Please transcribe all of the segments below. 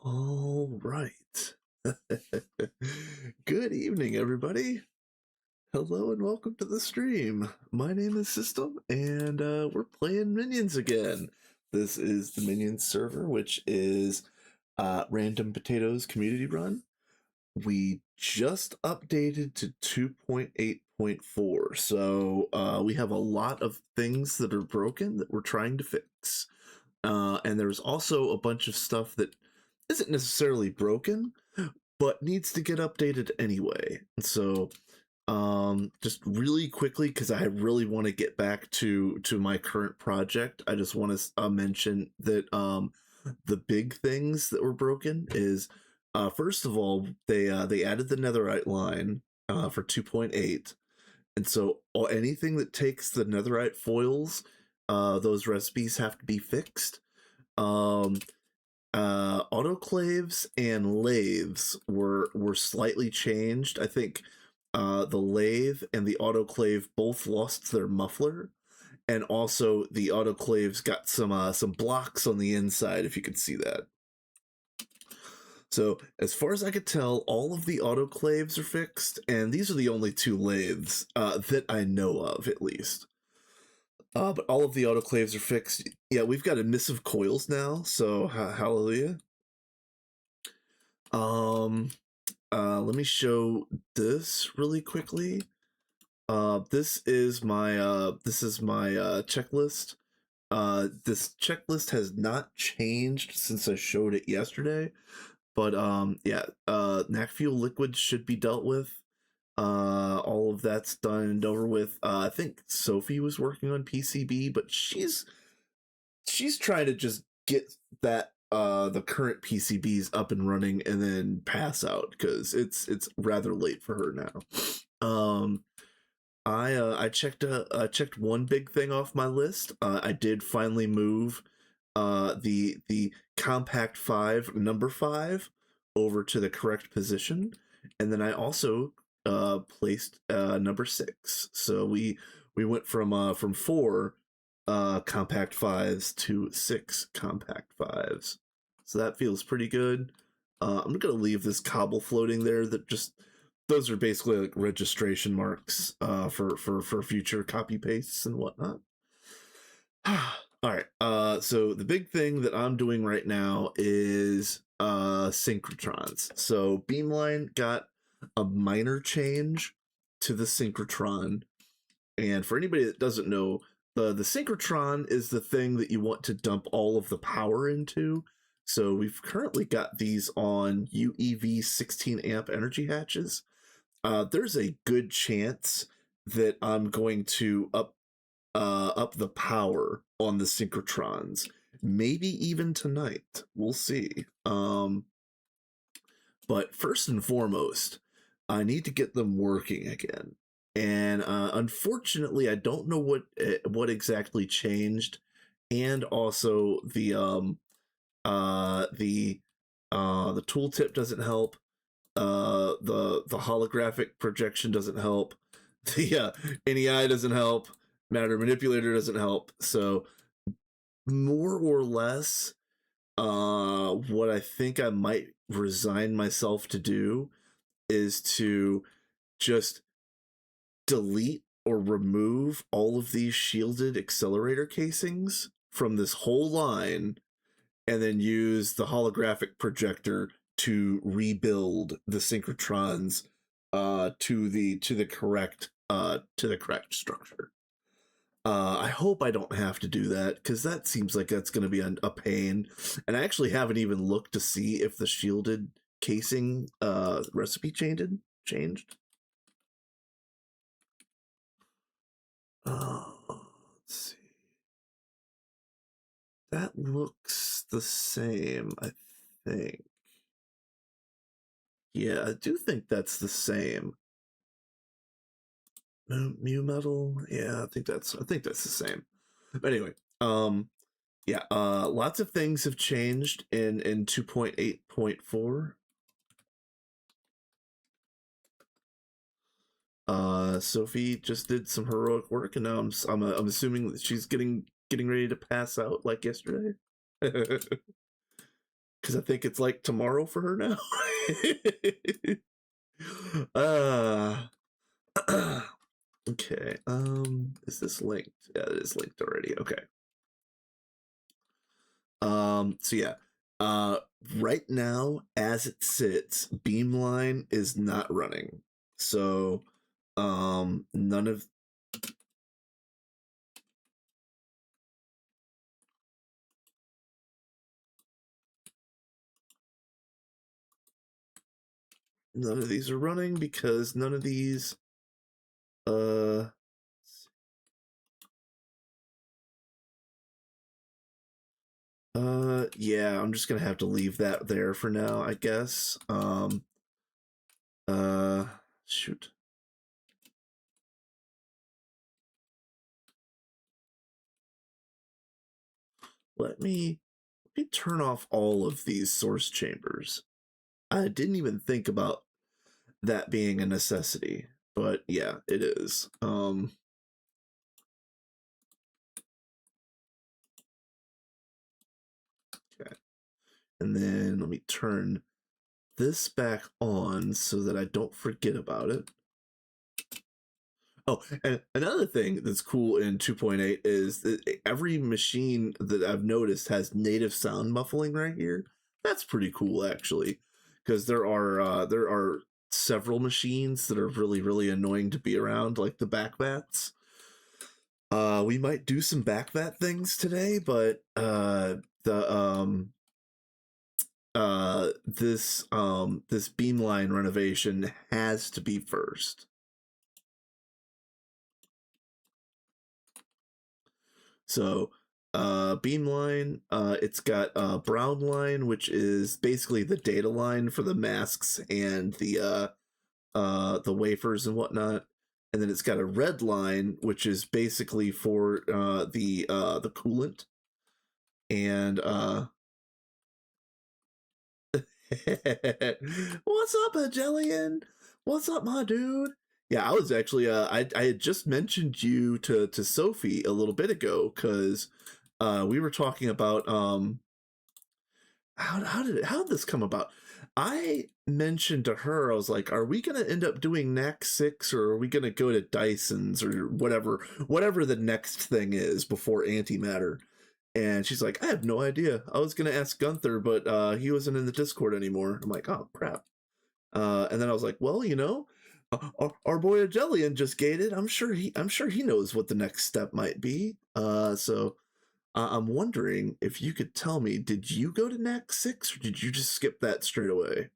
All right. Good evening, everybody. Hello and welcome to the stream. My name is System, and we're playing Minions again. This is the Minions server, which is Random Potatoes Community Run. We just updated to 2.8.4, so we have a lot of things that are broken that we're trying to fix. And there's also a bunch of stuff that isn't necessarily broken, but needs to get updated anyway. So, just really quickly, because I really want to get back to my current project, I just want to mention that the big things that were broken is first of all they added the netherite line for 2.8, and so anything that takes the netherite foils, those recipes have to be fixed. um Autoclaves and lathes were slightly changed. I think the lathe and the autoclave both lost their muffler, and also the autoclaves got some blocks on the inside, if you could see that. So as far as I could tell, all of the autoclaves are fixed, and these are the only two lathes that I know of, at least. But all of the autoclaves are fixed. Yeah, we've got emissive coils now, so hallelujah. Um, let me show this really quickly. This is my checklist. This checklist has not changed since I showed it yesterday, but yeah, knack fuel liquids should be dealt with. All of that's done and over with. I think Sophie was working on PCB, but she's trying to just get that the current PCBs up and running and then pass out, because it's rather late for her now. I checked one big thing off my list. I did finally move the compact 5 number 5 over to the correct position, and then I also placed number 6. So we went from 4 compact 5s to 6 compact 5s. So that feels pretty good. I'm gonna leave this cobble floating there. That just, those are basically like registration marks for future copy pastes and whatnot. All right. So the big thing that I'm doing right now is synchrotrons. So Beamline got a minor change to the synchrotron, and for anybody that doesn't know, the synchrotron is the thing that you want to dump all of the power into. So we've currently got these on UEV 16 amp energy hatches. There's a good chance that I'm going to up the power on the synchrotrons, maybe even tonight. We'll see. But first and foremost, I need to get them working again. And unfortunately, I don't know what exactly changed, and also the tooltip doesn't help. The holographic projection doesn't help. The NEI doesn't help. Matter manipulator doesn't help. So more or less, what I think I might resign myself to do is to just delete or remove all of these shielded accelerator casings from this whole line, and then use the holographic projector to rebuild the synchrotrons to the correct structure. I hope I don't have to do that, because that seems like that's going to be a pain. And I actually haven't even looked to see if the shielded casing recipe changed. Let's see. That looks the same, I think. Yeah, I do think that's the same. Mu metal. Yeah, I think that's the same. But anyway, yeah, lots of things have changed in 2.8.4. Sophie just did some heroic work, and now I'm assuming that she's getting ready to pass out like yesterday. because I think it's like tomorrow for her now. uh okay. Is this linked? Yeah, it is linked already. Okay. So yeah. Uh right now, as it sits, Beamline is not running. So none of these are running because none of these uh yeah, I'm just gonna have to leave that there for now, I guess. Uh shoot. Let me turn off all of these source chambers. I didn't even think about that being a necessity, but yeah, it is. Okay. And then let me turn this back on so that I don't forget about it. Oh, and another thing that's cool in 2.8 is that every machine that I've noticed has native sound muffling right here. That's pretty cool, actually, because there are several machines that are really annoying to be around, like the backbats. We might do some backbat things today, but this beamline renovation has to be first. So beamline, it's got brown line, which is basically the data line for the masks and the wafers and whatnot. And then it's got a red line, which is basically for the coolant. And what's up, Agelian? What's up, my dude? Yeah, I was actually I had just mentioned you to Sophie a little bit ago because we were talking about how did this come about? I mentioned to her, I was like, are we gonna end up doing NAC 6 or are we gonna go to Dyson's or whatever the next thing is before antimatter? And she's like, I have no idea. I was gonna ask Gunther, but he wasn't in the Discord anymore. I'm like, oh crap. And then I was like, well, our boy Agelian just gated. I'm sure he knows what the next step might be. So I'm wondering if you could tell me, did you go to NAC 6 or did you just skip that straight away?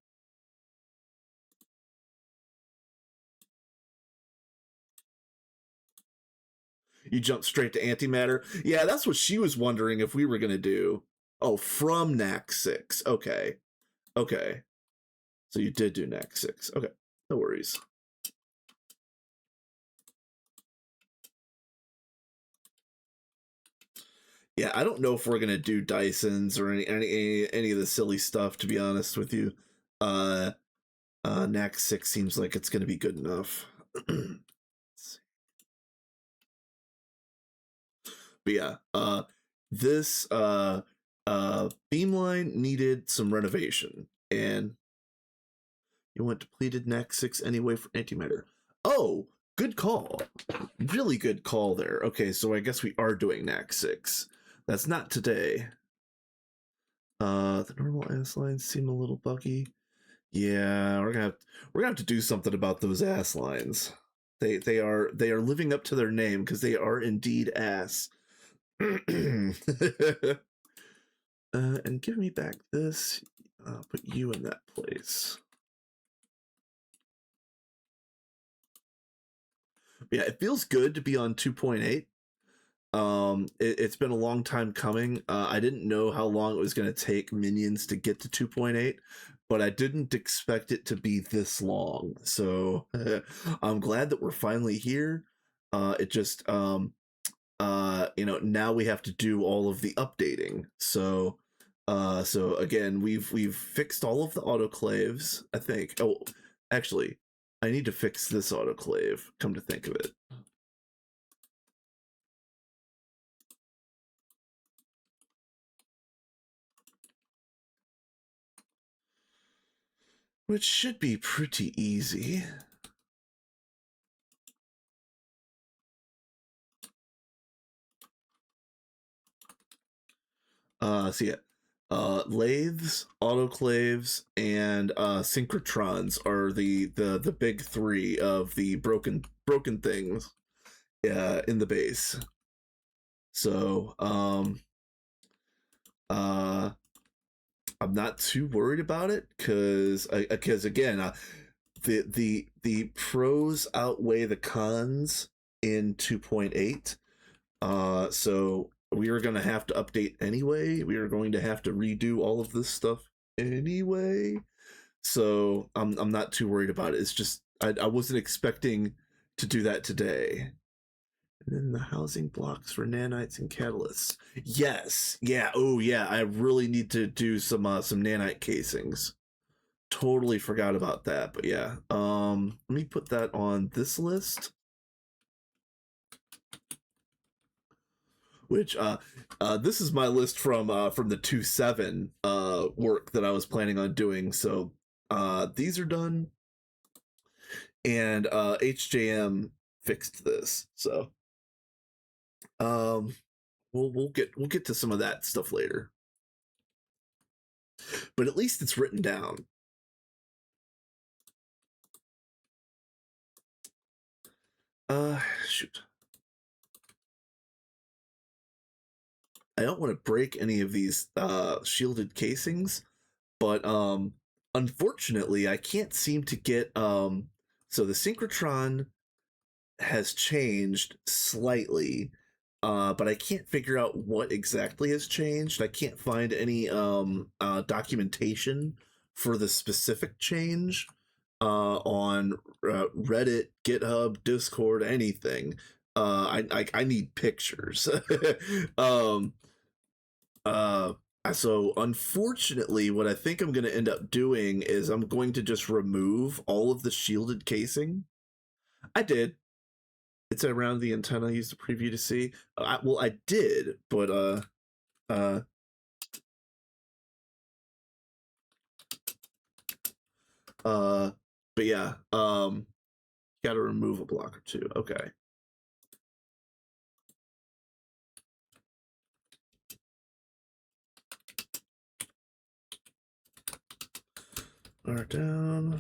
You jumped straight to antimatter? Yeah, that's what she was wondering if we were gonna do. Oh, from NAC 6. Okay. Okay. So you did do NAC 6. Okay. No worries. Yeah, I don't know if we're gonna do Dysons or any of the silly stuff, to be honest with you. NAC 6 seems like it's gonna be good enough. But yeah, this beamline needed some renovation, and you went depleted NAC 6 anyway for antimatter. Oh, good call. Really good call there. Okay, so I guess we are doing NAC 6. That's not today. The normal ass lines seem a little buggy. Yeah, we're gonna have to do something about those ass lines. They are living up to their name because they are indeed ass. And give me back this. I'll put you in that place. Yeah, it feels good to be on 2.8. It's been a long time coming. I didn't know how long it was going to take Minions to get to 2.8, but I didn't expect it to be this long. So I'm glad that we're finally here. It just now we have to do all of the updating. So again, we've fixed all of the autoclaves, I think. Oh, actually, I need to fix this autoclave, come to think of it. which should be pretty easy. So yeah, lathes, autoclaves, and synchrotrons are the big three of the broken things in the base. So uh I'm not too worried about it because again, the pros outweigh the cons in 2.8. So we are going to have to update anyway. We are going to have to redo all of this stuff anyway. So I'm not too worried about it. It's just I wasn't expecting to do that today. And then the housing blocks for nanites and catalysts. Yes, yeah, oh yeah. I really need to do some nanite casings. Totally forgot about that, but yeah. Let me put that on this list. Which this is my list from the 2.7 work that I was planning on doing. So these are done, and HJM fixed this. So we'll get to some of that stuff later. But at least it's written down. Shoot. I don't want to break any of these shielded casings, but unfortunately I can't seem to get so the synchrotron has changed slightly, but I can't figure out what exactly has changed. I can't find any documentation for the specific change on Reddit, GitHub, Discord, anything. I need pictures. um, uh, so unfortunately, what I think I'm going to end up doing is I'm going to just remove all of the shielded casing. I did. It's around the antenna I used the preview to see. Well, I did, but uh, uh, but yeah, got to remove a block or two. Okay. Are down.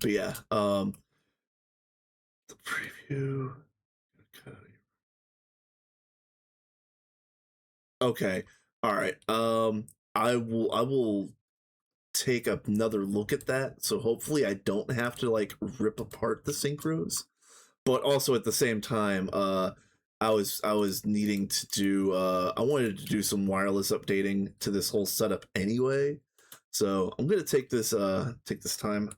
But yeah, the preview. Okay. All right. I will take another look at that. So hopefully I don't have to like rip apart the synchros. But also at the same time, I was needing to do I wanted to do some wireless updating to this whole setup anyway. So I'm gonna take this time.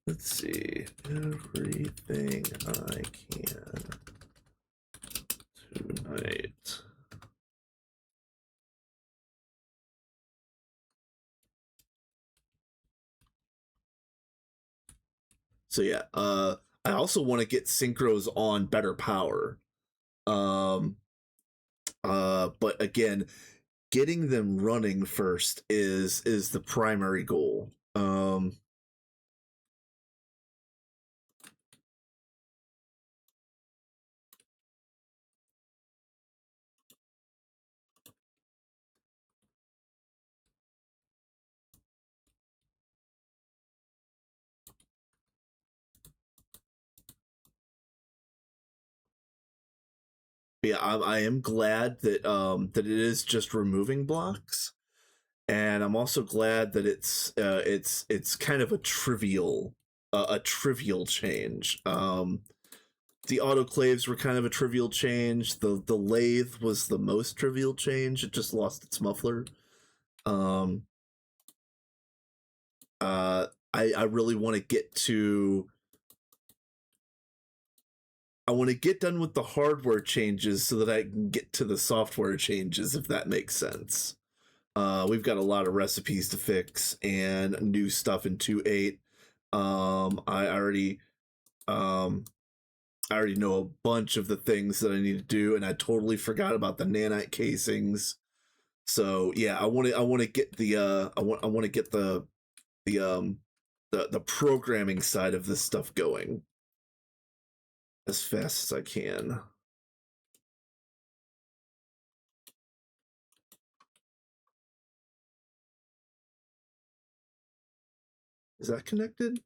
Let's see. Everything I can tonight. So yeah, I also want to get synchros on better power. Um but again, getting them running first is the primary goal. Yeah, I am glad that it is just removing blocks, and I'm also glad that it's kind of a trivial change. The autoclaves were kind of a trivial change. The lathe was the most trivial change. It just lost its muffler. Um, I really want to get to. I want to get done with the hardware changes so that I can get to the software changes, if that makes sense. We've got a lot of recipes to fix and new stuff in 2.8. I already um, I already know a bunch of the things that I need to do, and I totally forgot about the nanite casings. So yeah, I want to get the I want to get the the programming side of this stuff going as fast as I can. Is that connected?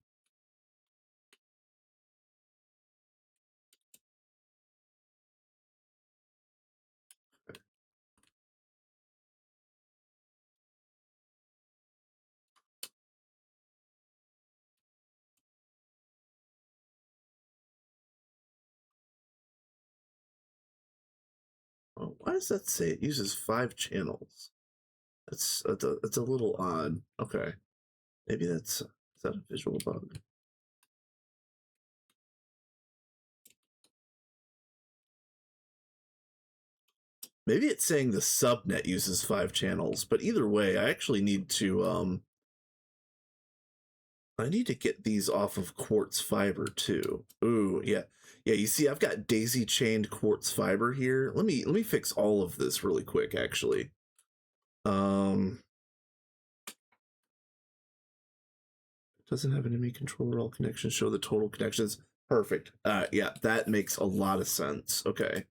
Oh, why does that say it uses 5 channels? That's a little odd. Okay, maybe that's is that a visual bug? Maybe it's saying the subnet uses 5 channels, but either way, I actually need to I need to get these off of quartz fiber too. Ooh, yeah. Yeah, you see I've got daisy chained quartz fiber here. Let me fix all of this really quick actually. Um doesn't have an ME controller, all connections show the total connections. Perfect. Yeah, that makes a lot of sense. Okay.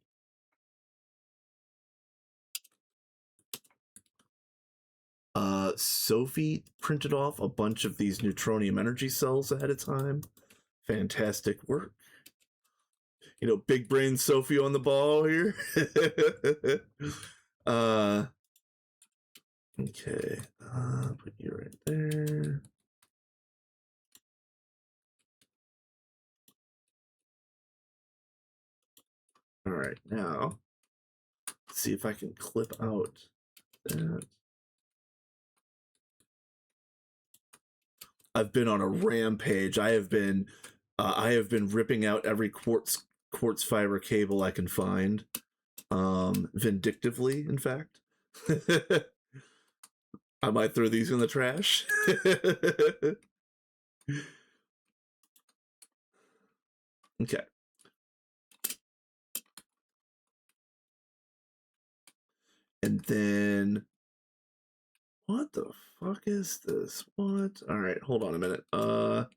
Sophie printed off a bunch of these neutronium energy cells ahead of time. Fantastic work. You know, big brain Sophie on the ball here. uh, okay. Put you right there. All right, now let's see if I can clip out that. I've been on a rampage. I have been ripping out every quartz fiber cable I can find. Vindictively, in fact. I might throw these in the trash. Okay. And then what the fuck is this? What? All right, hold on a minute. Let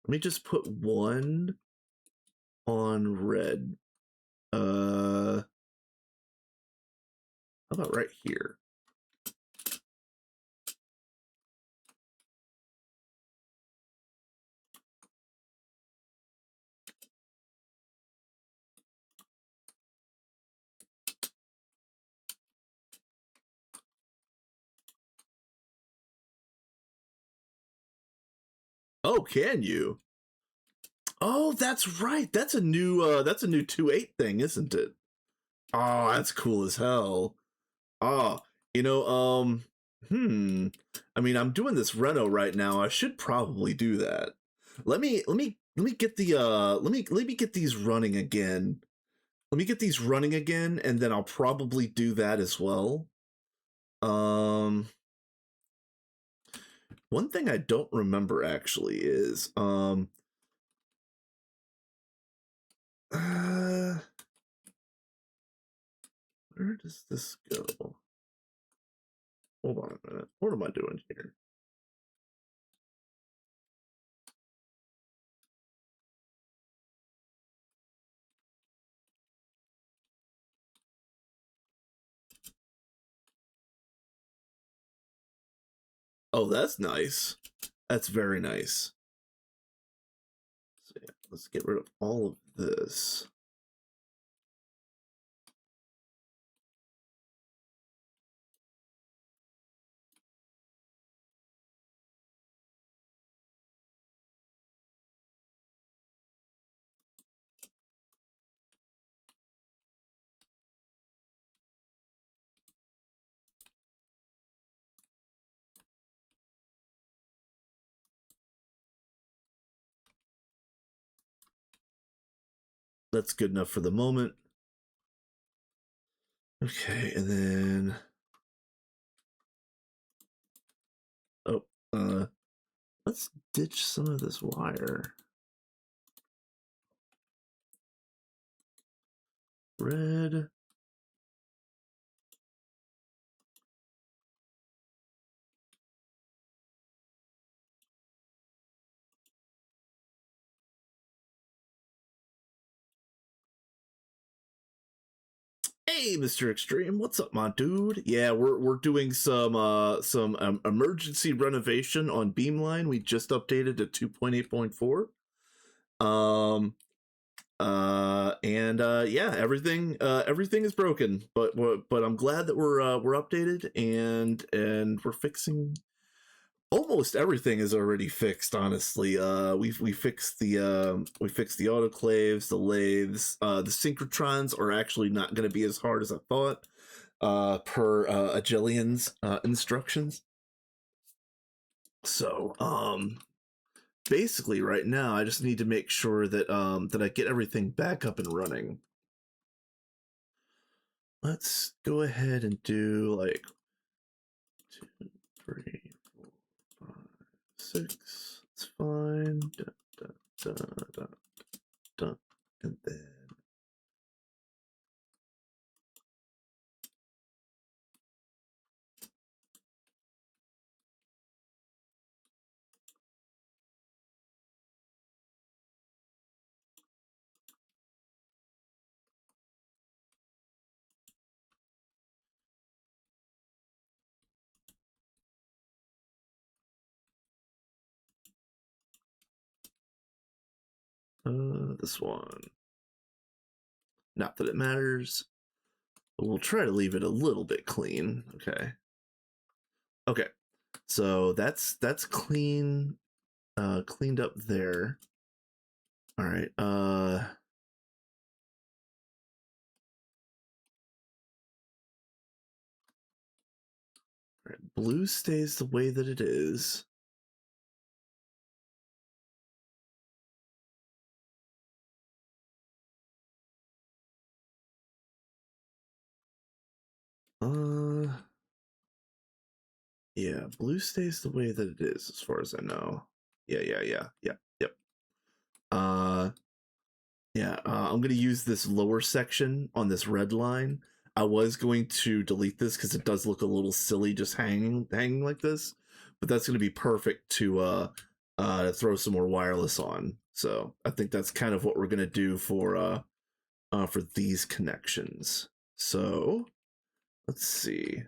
me just put one on red. How about right here? Oh, can you? Oh, that's right. That's a new 2.8 thing, isn't it? Oh, that's cool as hell. Oh, you know, I mean, I'm doing this reno right now. I should probably do that. Let me get the let me get these running again. Let me get these running again, and then I'll probably do that as well. Um, one thing I don't remember actually is uh, where does this go? Hold on a minute. What am I doing here? Oh, that's nice. That's very nice. So yeah, let's get rid of all of this. That's good enough for the moment. Okay, and then let's ditch some of this wire. Red. Hey, Mr. Extreme, what's up, my dude? Yeah, we're doing some emergency renovation on Beamline. We just updated to 2.8.4. Yeah, everything is broken, but I'm glad that we're updated and we're fixing almost everything is already fixed. Honestly, we fixed the autoclaves, the lathes, the synchrotrons are actually not going to be as hard as I thought, per Agillian's instructions. So basically, right now I just need to make sure that that I get everything back up and running. Let's go ahead and do like 2, 3, 4, 5, 6. It's fine. Dun, dun, dun, dun. And then this one. Not that it matters, but we'll try to leave it a little bit clean. Okay. Okay. So that's clean, cleaned up there. All right. All right, blue stays the way that it is. Yeah, blue stays the way that it is, as far as I know. Yep. I'm gonna use this lower section on this red line. I was going to delete this because it does look a little silly just hanging like this, but that's gonna be perfect to throw some more wireless on. So I think that's kind of what we're gonna do for these connections. So let's see.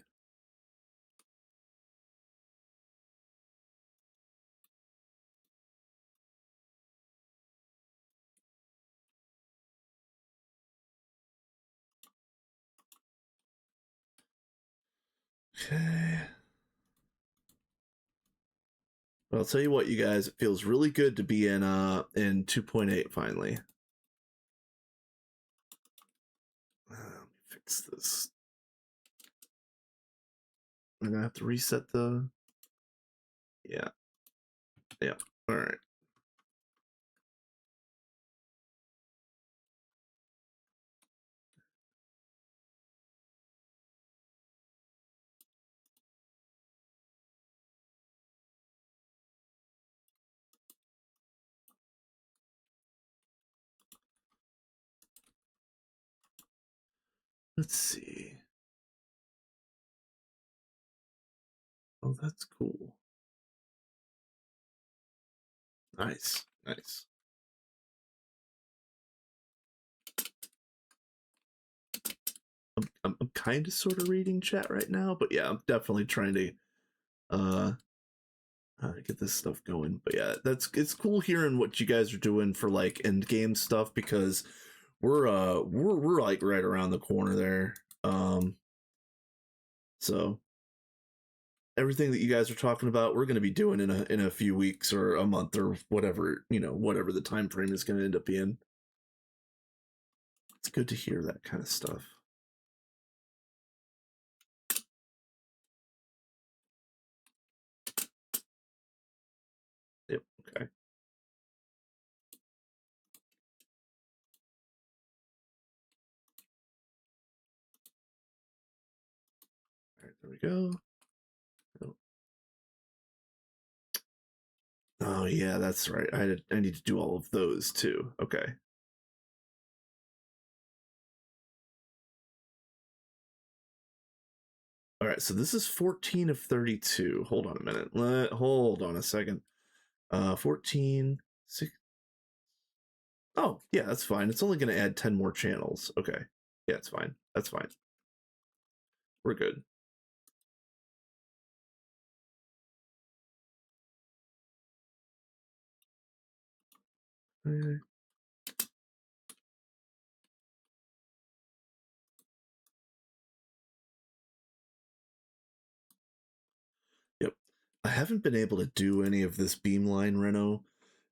Okay. But I'll tell you what, you guys, it feels really good to be in 2.8 finally. Let me fix this. I'm gonna have to reset the. Yeah. All right. Let's see. Oh, that's cool. Nice. I'm kind of sort of reading chat right now, but yeah, I'm definitely trying to uh get this stuff going. But yeah, it's cool hearing what you guys are doing for like end game stuff, because we're like right around the corner there. So everything that you guys are talking about, we're going to be doing in a few weeks or a month or whatever, whatever the time frame is going to end up being. It's good to hear that kind of stuff. Yep. Okay. There we go. Oh yeah, that's right. I need to do all of those too. Okay. All right, so this is 14 of 32. Hold on a minute. Hold on a second. 14, 6. Oh, yeah, that's fine. It's only going to add 10 more channels. Okay. Yeah, it's fine. That's fine. We're good. Okay. Yep. I haven't been able to do any of this beamline reno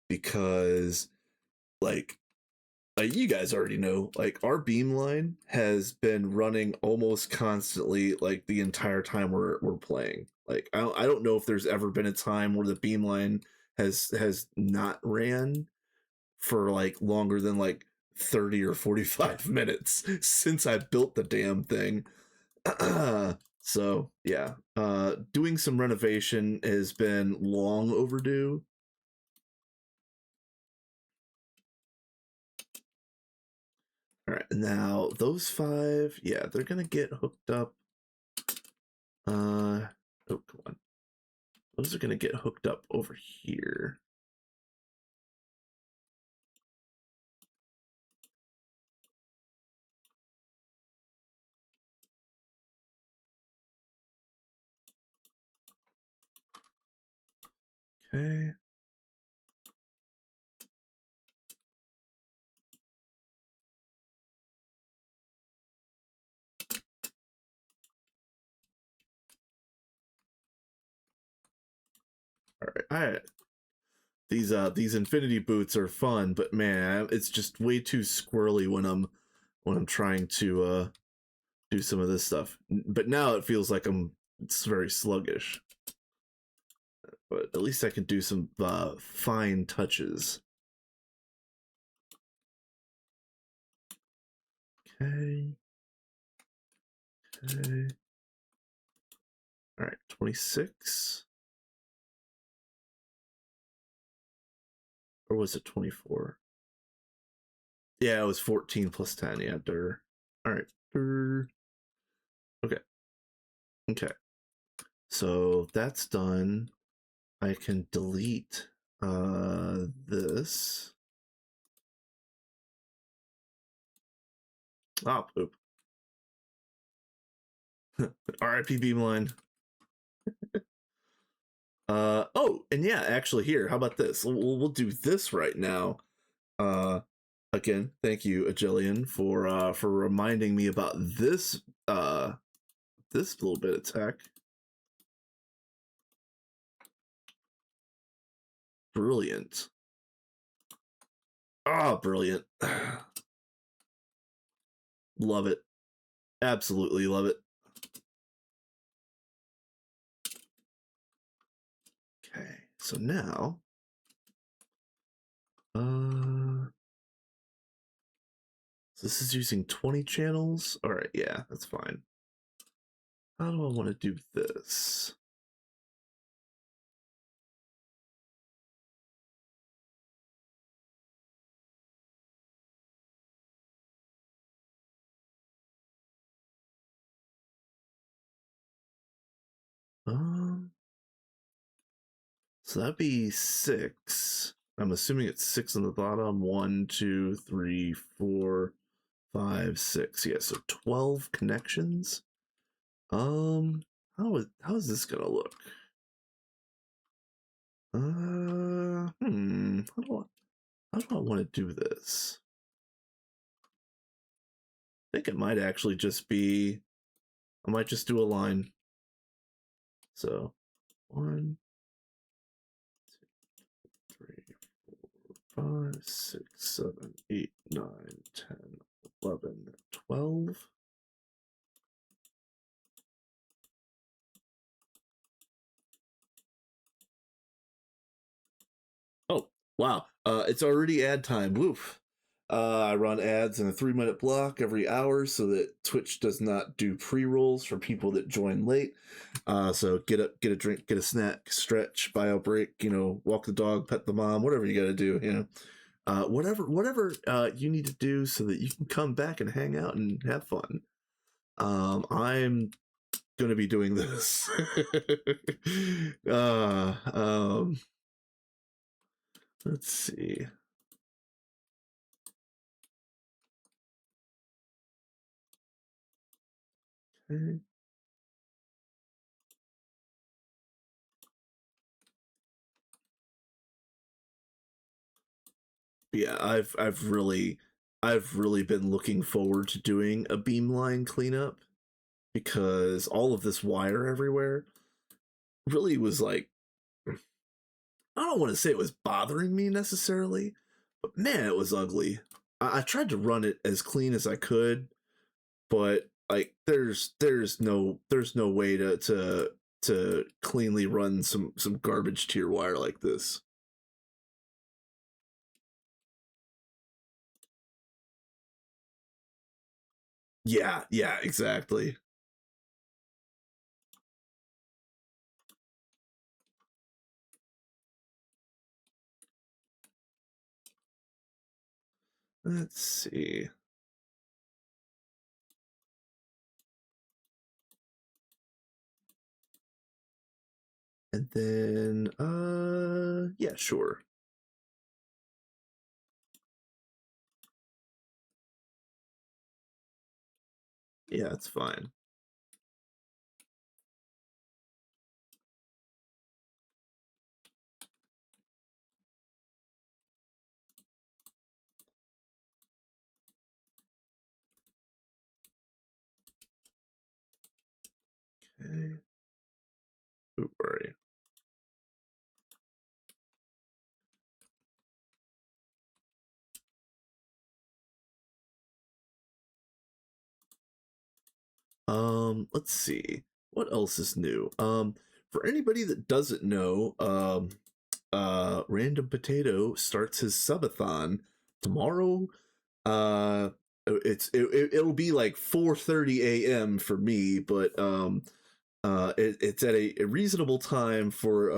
because, like, you guys already know, like, our beamline has been running almost constantly, like, the entire time we're playing. Like, I don't know if there's ever been a time where the beamline has not ran for like longer than like 30 or 45 minutes since I built the damn thing. So yeah, doing some renovation has been long overdue. All right, now those 5, yeah, they're gonna get hooked up. Oh, come on. Those are gonna get hooked up over here. Okay. All right. These infinity boots are fun, but man, it's just way too squirrely when I'm trying to do some of this stuff. But now it feels like it's very sluggish. But at least I can do some fine touches. Okay. Okay. All right, 26. Or was it 24? Yeah, it was 14 plus 10. Yeah, der. All right. Okay. Okay. So that's done. I can delete this. Oh, poop. RIP Beamline. Oh, and yeah, actually here, how about this? We'll do this right now. Uh again, thank you, Agillian, for reminding me about this little bit of tech. Brilliant. Ah, brilliant. Love it. Absolutely love it. Okay, so now so this is using 20 channels. All right, yeah, that's fine. How do I want to do this? Um, so that'd be 6. I'm assuming it's 6 on the bottom. 1, 2, 3, 4, 5, 6. Yeah, so 12 connections. How is this gonna look? How do I want to do this? I think it might actually just be. I might just do a line. So 1, 2, 3, 4, 5, 6, 7, 8, 9, 10, 11, 12. Oh, wow. It's already ad time. Woof. I run ads in a 3 minute block every hour so that Twitch does not do pre rolls for people that join late. So get up, get a drink, get a snack, stretch, bio break, walk the dog, pet the mom, whatever you got to do, whatever you need to do so that you can come back and hang out and have fun. I'm gonna be doing this. uh, um, let's see. Okay. Yeah, I've really been looking forward to doing a beamline cleanup because all of this wire everywhere really was like, I don't want to say it was bothering me necessarily, but man, it was ugly. I tried to run it as clean as I could, but like there's no way to cleanly run some garbage tier wire like this. Yeah, exactly. Let's see. And then yeah, sure. Yeah, it's fine. Okay. Don't worry. Let's see. What else is new? For anybody that doesn't know, Random Potato starts his subathon tomorrow. It'll be like 4:30 a.m. for me, but it's at a reasonable time for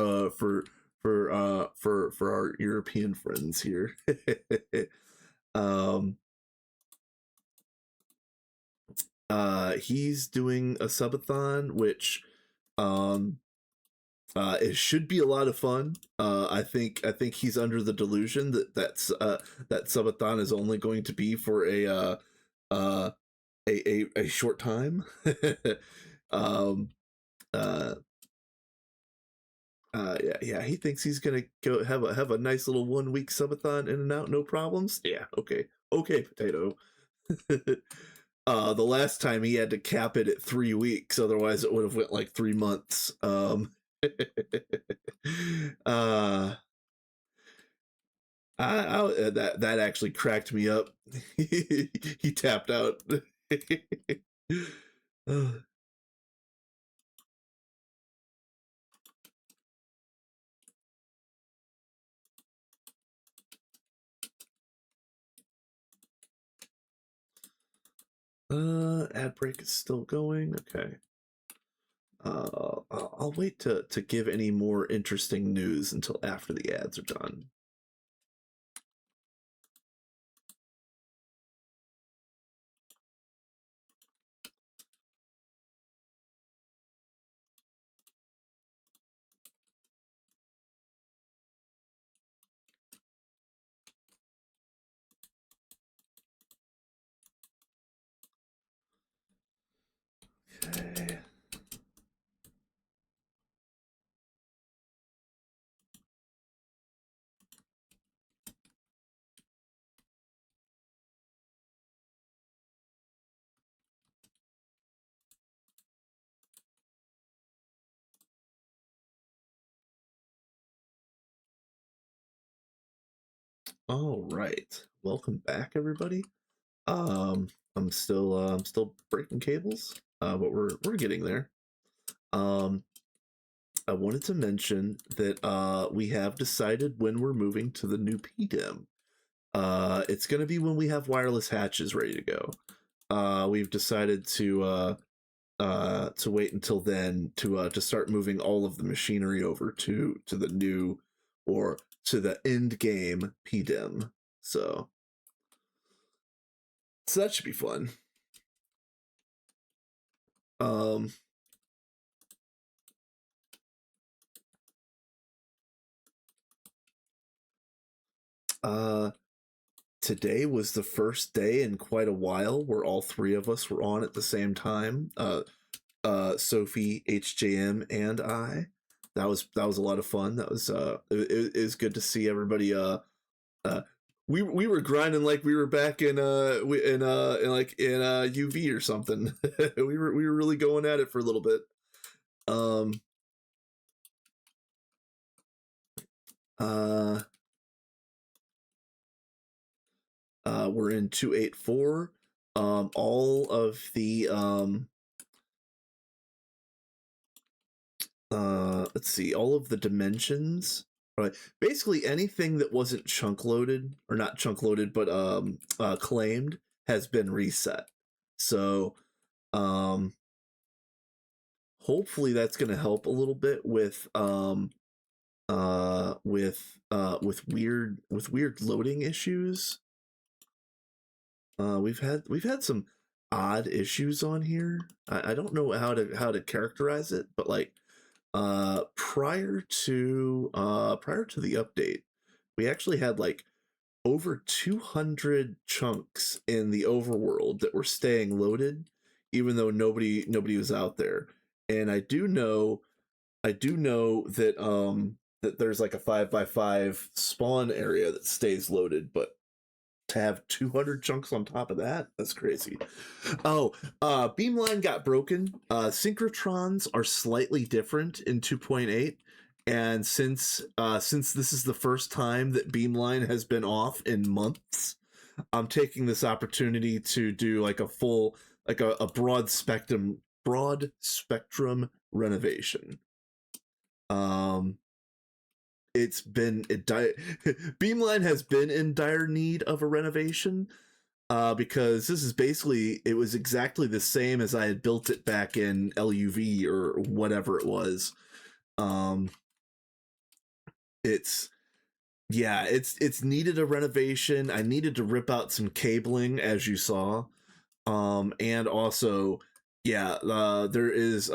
our European friends here. um he's doing a subathon, which um it should be a lot of fun. I think he's under the delusion that subathon is only going to be for uh a short time. um uh yeah, he thinks he's gonna go have a nice little 1 week subathon in and out, no problems. Yeah, okay, potato. The last time he had to cap it at 3 weeks, otherwise it would have went like 3 months. uh, that actually cracked me up. He tapped out. Ad break is still going. Okay. I'll wait to give any more interesting news until after the ads are done. Okay. All right. Welcome back, everybody. Um, I'm still breaking cables, but we're getting there. Um, I wanted to mention that we have decided when we're moving to the new PDEM. It's going to be when we have wireless hatches ready to go. We've decided to wait until then to start moving all of the machinery over to the new, or to the end game PDIM. So that should be fun. Um, Today was the first day in quite a while where all three of us were on at the same time. Sophie, HJM, and I. That was a lot of fun. That was it was good to see everybody. Uh, we were grinding like we were back in UV or something. We were really going at it for a little bit. Um, uh, we're in 284. All of the let's see, all of the dimensions, right? Basically anything that wasn't chunk loaded, or not chunk loaded, but claimed, has been reset. So hopefully that's going to help a little bit with weird loading issues. We've had some odd issues on here. I don't know how to characterize it, but like prior to the update, we actually had like over 200 chunks in the overworld that were staying loaded, even though nobody was out there. And I do know that there's like a 5x5 spawn area that stays loaded, but to have 200 chunks on top of that's crazy. Oh, beamline got broken. Synchrotrons are slightly different in 2.8, and since this is the first time that beamline has been off in months, I'm taking this opportunity to do like a full, like a broad spectrum renovation. um Beamline has been in dire need of a renovation, because this is basically, it was exactly the same as I had built it back in LUV or whatever it was. Um, it's it's needed a renovation. I needed to rip out some cabling, as you saw, and also, there is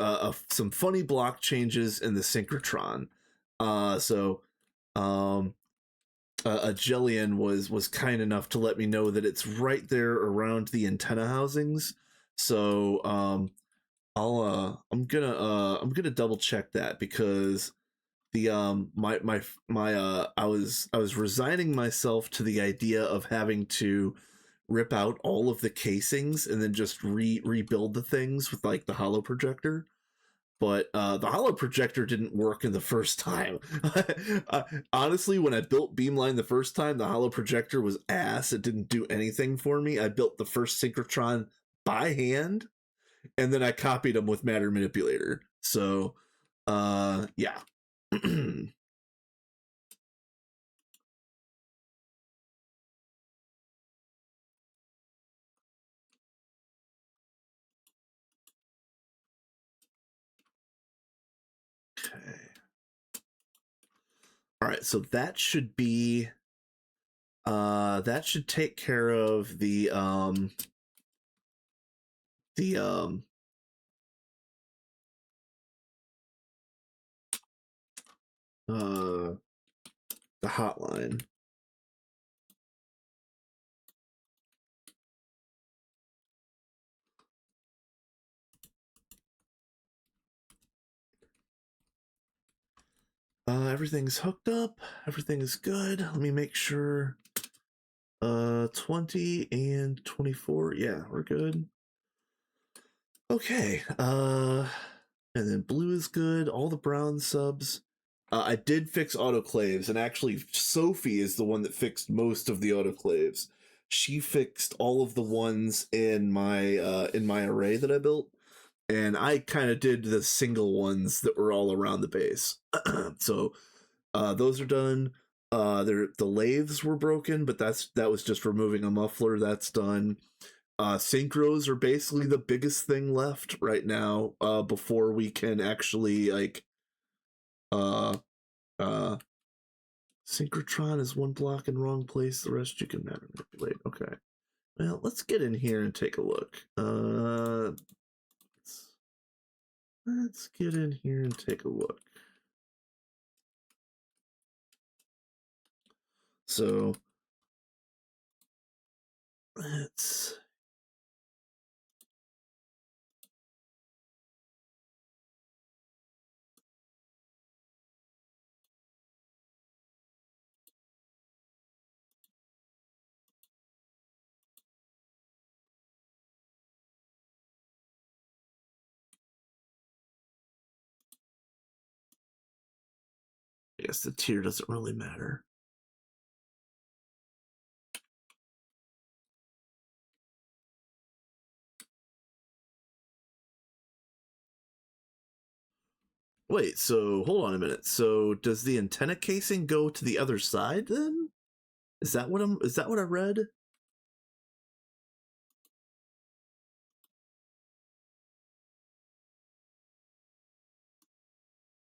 some funny block changes in the synchrotron. So um, a Jillian was kind enough to let me know that it's right there around the antenna housings. So I'm gonna double check that, because the my I was resigning myself to the idea of having to rip out all of the casings and then just rebuild the things with like the hollow projector. But the hollow projector didn't work in the first time. Honestly, when I built beamline the first time, the hollow projector was ass. It didn't do anything for me. I built the first synchrotron by hand, and then I copied them with matter manipulator. So yeah. Okay. All right, so that should take care of the uh the hotline. Everything's hooked up. Everything is good. Let me make sure. 20 and 24. Yeah, we're good. Okay. And then blue is good. All the brown subs. I did fix autoclaves, and actually, Sophie is the one that fixed most of the autoclaves. She fixed all of the ones in my array that I built, and I kind of did the single ones that were all around the base. So those are done. The lathes were broken, but that was just removing a muffler. That's done. Synchros are basically the biggest thing left right now. Before we can actually like uh uh synchrotron is one block in wrong place. The rest you can manipulate. Okay. Well, let's get in here and take a look. Let's get in here and take a look. So let's. I guess the tier doesn't really matter. Wait, so hold on a minute. So does the antenna casing go to the other side then? Is that what I read?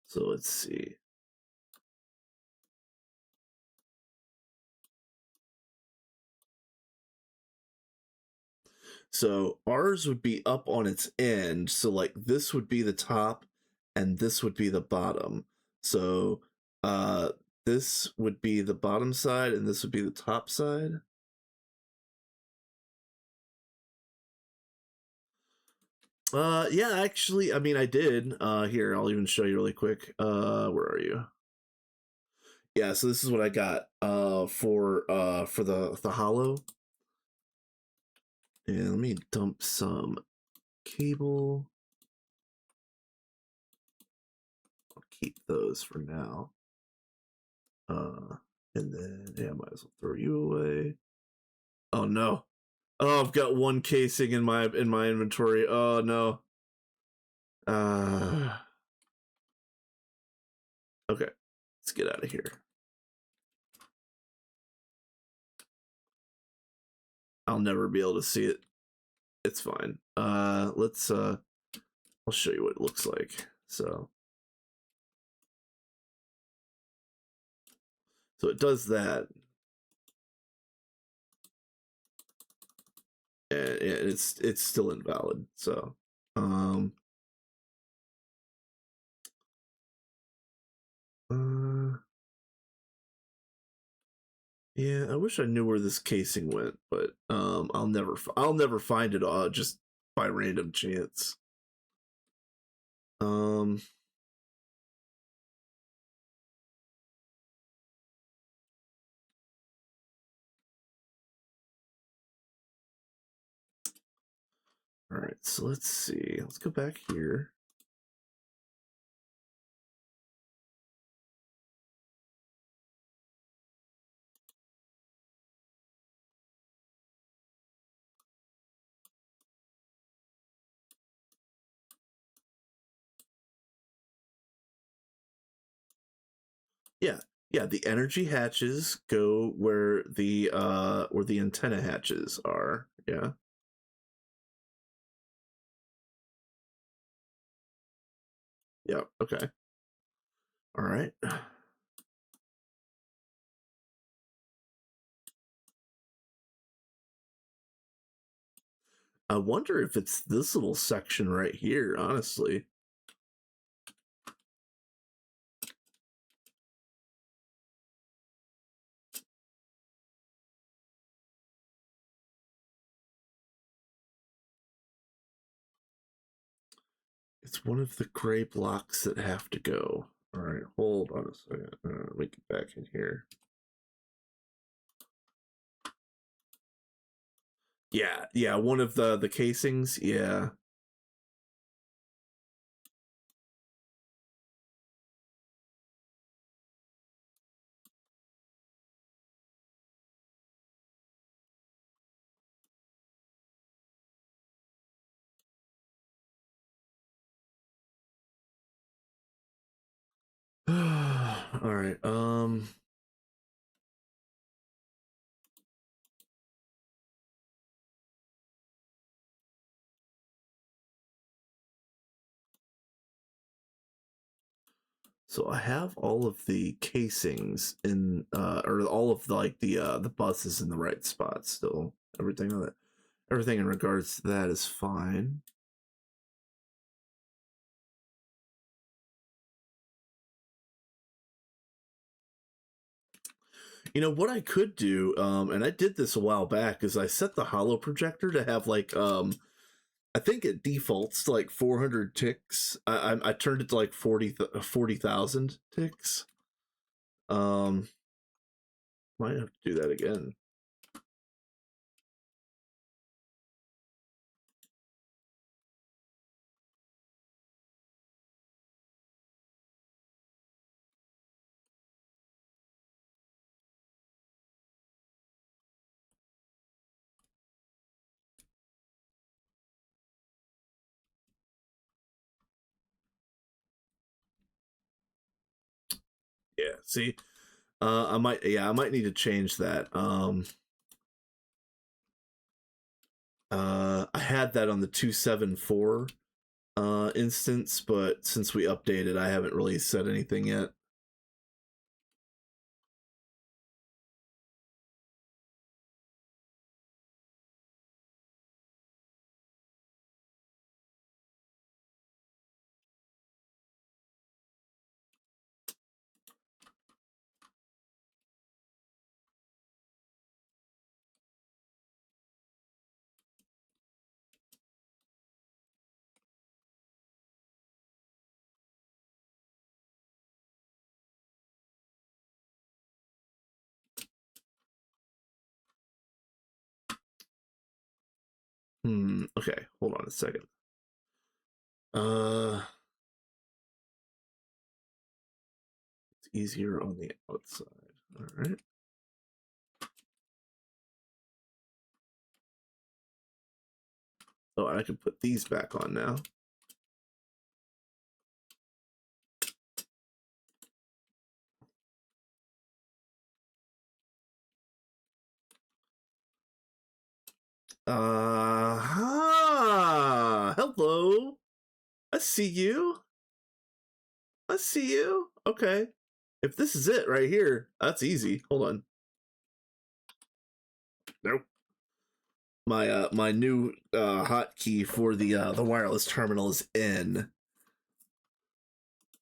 So let's see. So ours would be up on its end. So like this would be the top and this would be the bottom. So uh this would be the bottom side and this would be the top side. Yeah, actually, I mean I did. Here, I'll even show you really quick. Where are you? Yeah, so this is what I got for the hollow. And let me dump some cable. I'll keep those for now. And then yeah, I might as well throw you away. Oh no. Oh, I've got one casing in my inventory. Oh no. Uh okay. Let's get out of here. I'll never be able to see it. It's fine. Let's I'll show you what it looks like. So it does that. And it's still invalid. So um uh yeah, I wish I knew where this casing went, but I'll never find it just by random chance. Um all right, so let's see. Let's go back here. Yeah. Yeah, the energy hatches go where the antenna hatches are. Yeah. Yeah, okay. All right. I wonder if it's this little section right here, honestly. It's one of the gray blocks that have to go. All right, hold on a second. Let me get back in here. Yeah, yeah, one of the casings. Yeah. All right. So I have all of the casings in, or all of the buses in the right spot still. Everything in regards to that is fine. You know what I could do, and I did this a while back, is I set the holo projector to have I think it defaults to like 400 ticks. I turned it to like 40,000 ticks. Might have to do that again. Yeah, see, I might need to change that. I had that on the 274 instance, but since we updated, I haven't really said anything yet. Okay, hold on a second. It's easier on the outside. All right. Oh, I can put these back on now. Hello. I see you. I see you. Okay. If this is it right here, that's easy. Hold on. Nope. My new hotkey for the wireless terminal is N.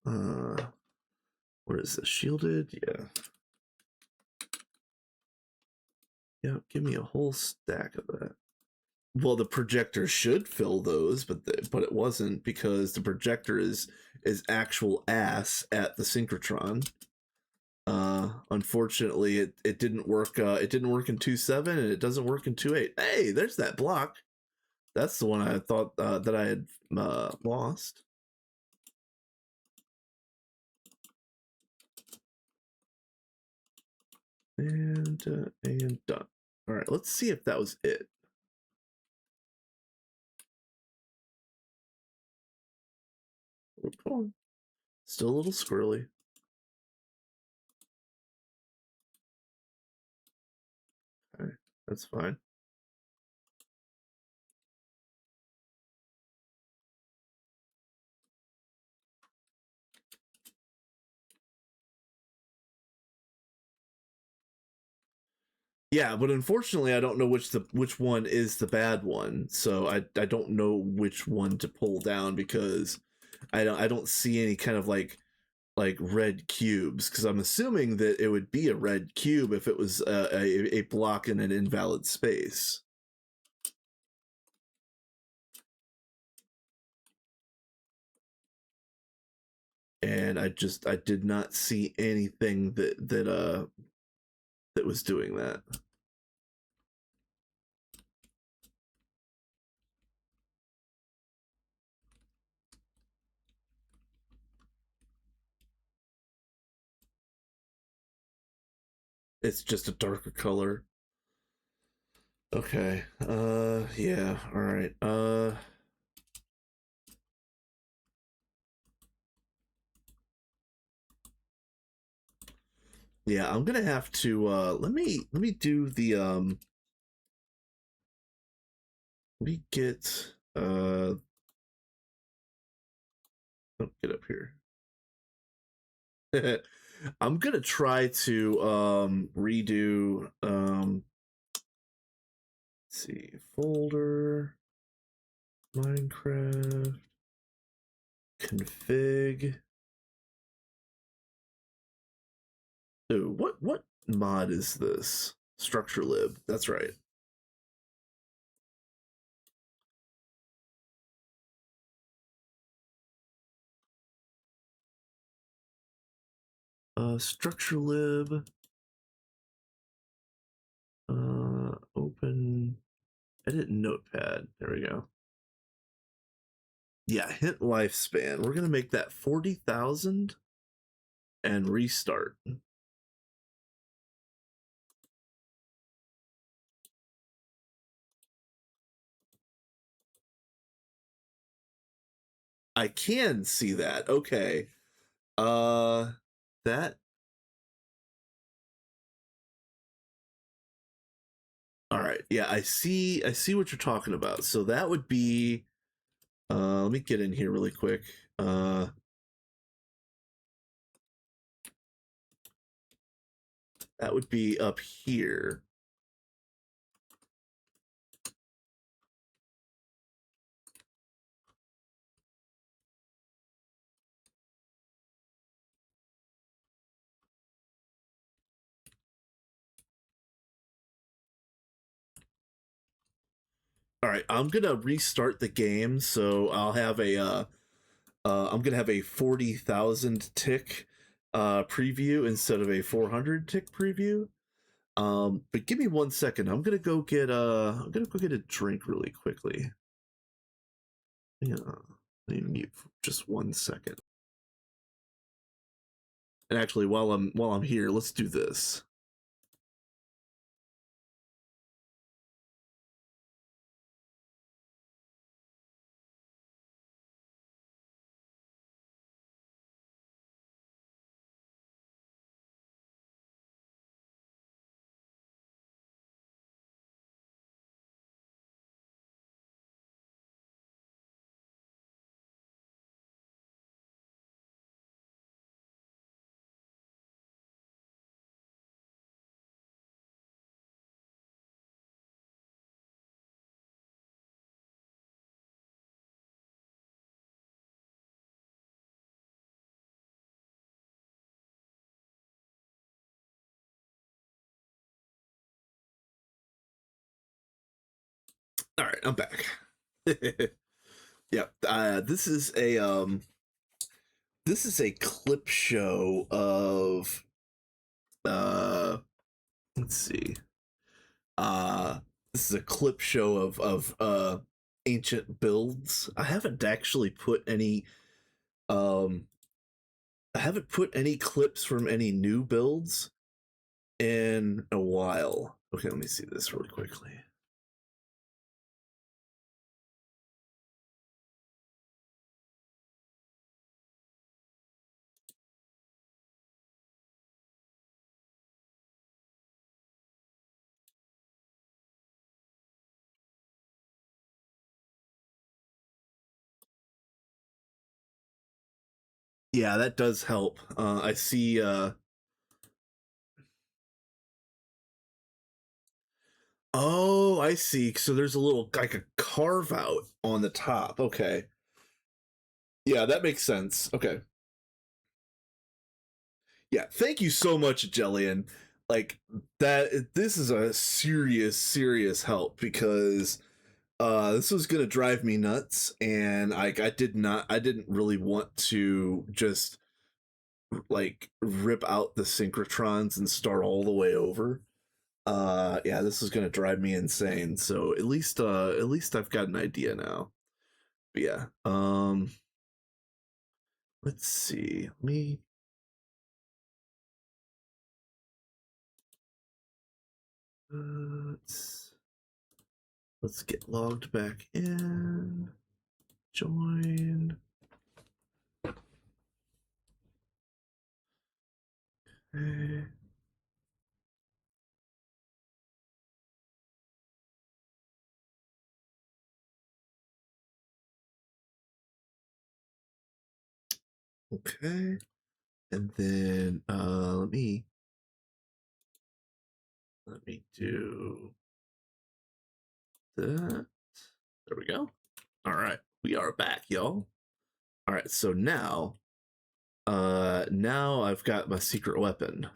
What is this? Shielded? Yeah. Yeah, give me a whole stack of that. Well, the projector should fill those, but it wasn't, because the projector is actual ass at the synchrotron. Unfortunately, it didn't work. It didn't work in 2.7, and it doesn't work in 2.8. Hey, there's that block. That's the one I thought that I had lost. And done. All right, let's see if that was it. Oh, come on. Still a little squirrely. Okay, that's fine. Yeah, but unfortunately, I don't know which one is the bad one, so I don't know which one to pull down, because I don't see any kind of like red cubes, because I'm assuming that it would be a red cube if it was a block in an invalid space. And I did not see anything that was doing that. It's just a darker color. Okay. Yeah. All right. Yeah, I'm gonna have to let me do the let me get oh, get up here. I'm gonna try to redo let's see, folder, Minecraft, config. Ooh, what mod is this? Structure lib. That's right. Structure lib. Open edit notepad. There we go. Yeah, hint lifespan. We're gonna make that 40,000 and restart. I can see that. Okay. That all right. Yeah, I see what you're talking about. So that would be let me get in here really quick. That would be up here. All right, I'm gonna restart the game, so I'll have a I'm gonna have a 40,000 tick preview instead of a 400 tick preview. But give me 1 second. I'm gonna go get a drink really quickly. Yeah, let me mute for just 1 second. And actually, while I'm here, let's do this. All right, I'm back. Yeah, this is a clip show of uh let's see. Uh this is a clip show of ancient builds. Um I haven't put any clips from any new builds in a while. Okay, let me see this really quickly. Yeah, that does help. I see oh, I see. So there's a little like a carve out on the top. Okay. Yeah, that makes sense. Okay. Yeah, thank you so much, Jellian. Like that this is a serious help because this was gonna drive me nuts and I didn't really want to just like rip out the synchrotrons and start all the way over. Yeah, this is gonna drive me insane. So at least I've got an idea now. But yeah. Let's see. Let's let's get logged back in. Join. Okay. Okay. And then let me do that. There we go. All right, we are back, y'all. All right, so now I've got my secret weapon.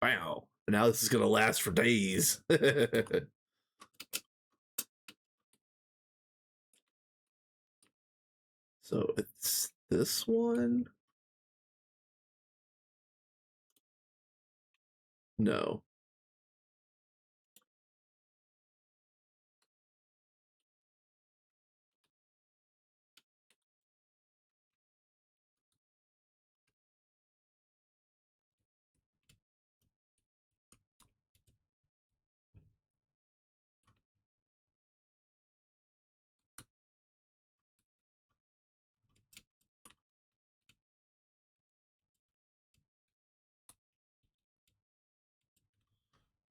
Wow. Now this is gonna last for days. So it's this one? No.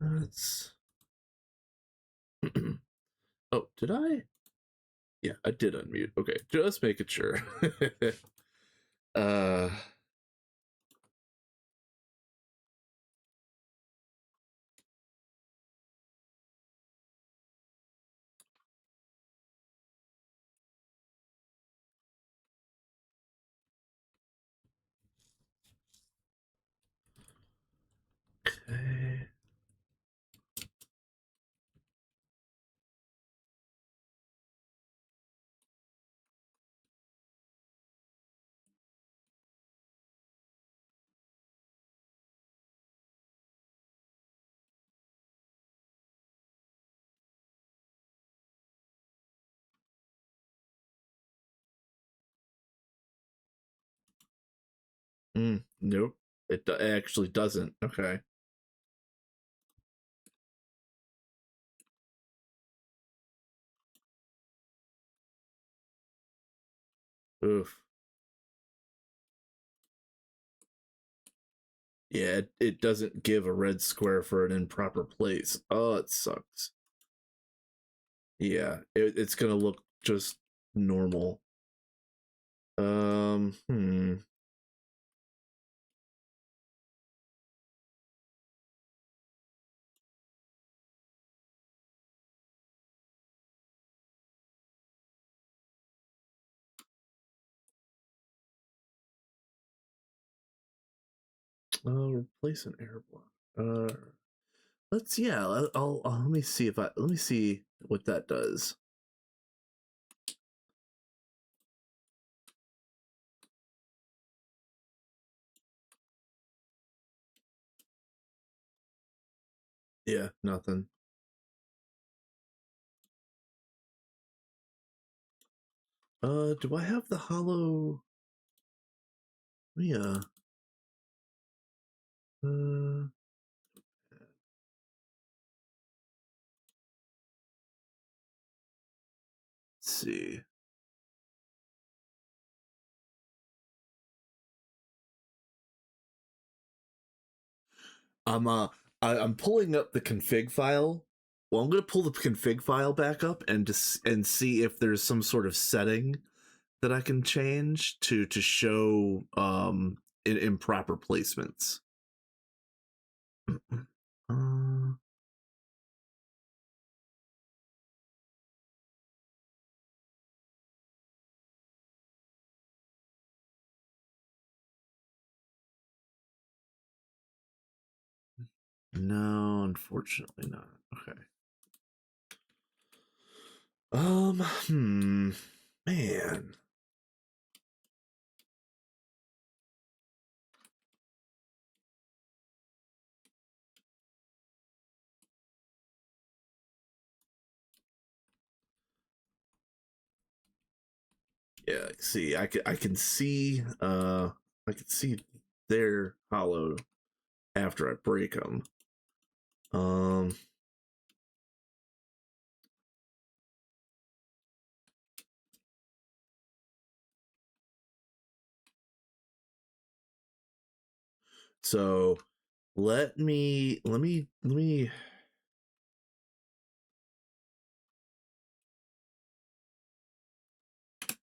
That's oh, did I? Yeah, I did unmute. Okay, just making sure. uh okay. Nope. It actually doesn't. Okay. Oof. Yeah, it doesn't give a red square for an improper place. Oh, it sucks. Yeah, it's gonna look just normal. Hmm. Replace an air block. Let's yeah. Let me see if I let me see what that does. Yeah, nothing. Do I have the hollow? Yeah. Let's see. I'm I'm pulling up the config file. Well, I'm gonna pull the config file back up and see if there's some sort of setting that I can change to show improper placements. Uh, no, unfortunately not. Okay. Hmm. Man. Yeah, see, I can see they're hollow after I break them. Um so let me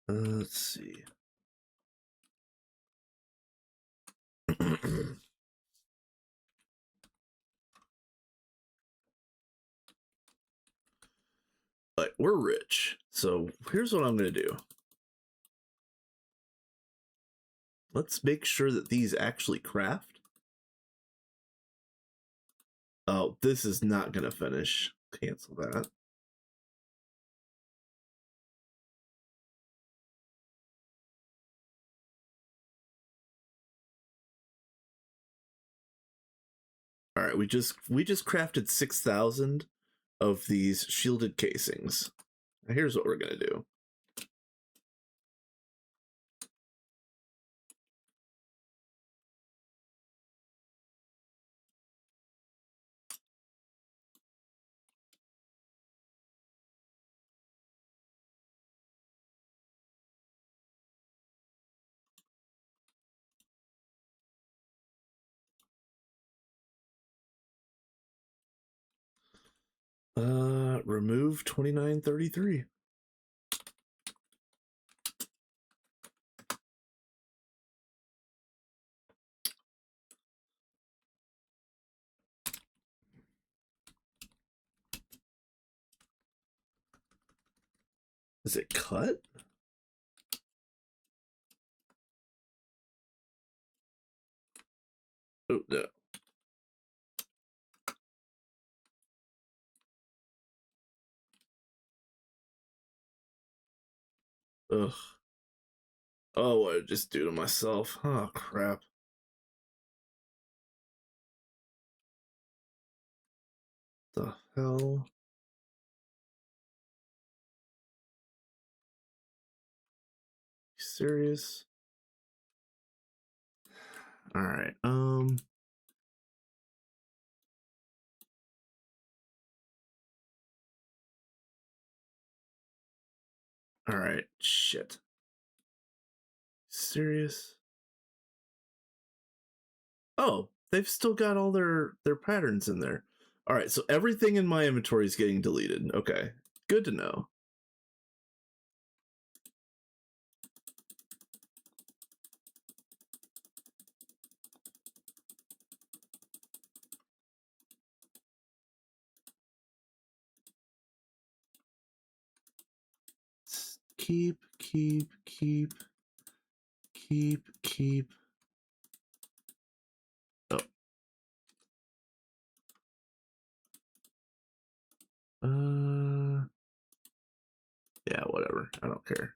let's see. we're rich, so here's what I'm gonna do. Let's make sure that these actually craft. Oh, this is not gonna finish. Cancel that. All right, we just crafted 6,000 of these shielded casings. Now here's what we're gonna do. Remove 2933. Is it cut? Oh no. Ugh. Oh, what did I just do to myself? Oh crap. The hell? You serious? All right. All right. Shit. Serious? Oh, they've still got all their patterns in there. All right. So everything in my inventory is getting deleted. Okay. Good to know. Keep. Oh. Yeah, whatever. I don't care.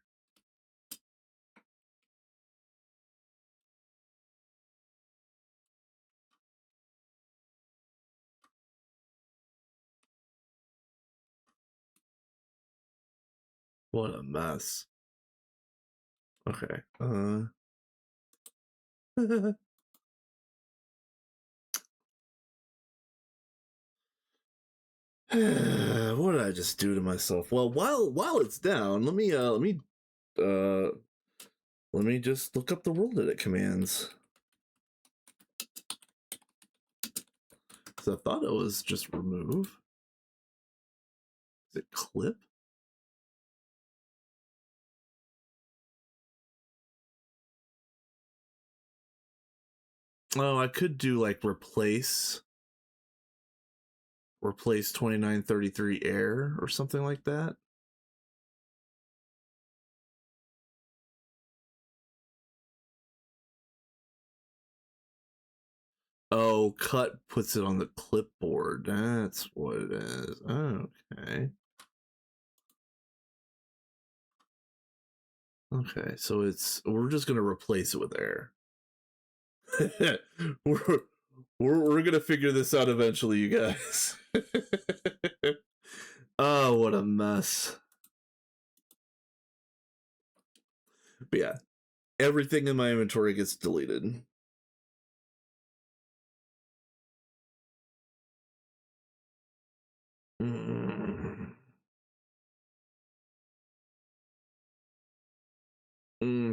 What a mess. Okay. What did I just do to myself? Well, while it's down, uh let me just look up the world edit commands. Cause I thought it was just remove. Is it clip? Oh, I could do like replace 2933 air or something like that. Oh, cut puts it on the clipboard. That's what it is. Okay. Okay, so we're just gonna replace it with air. we're, we're gonna figure this out eventually, you guys. Oh, what a mess. But yeah, everything in my inventory gets deleted.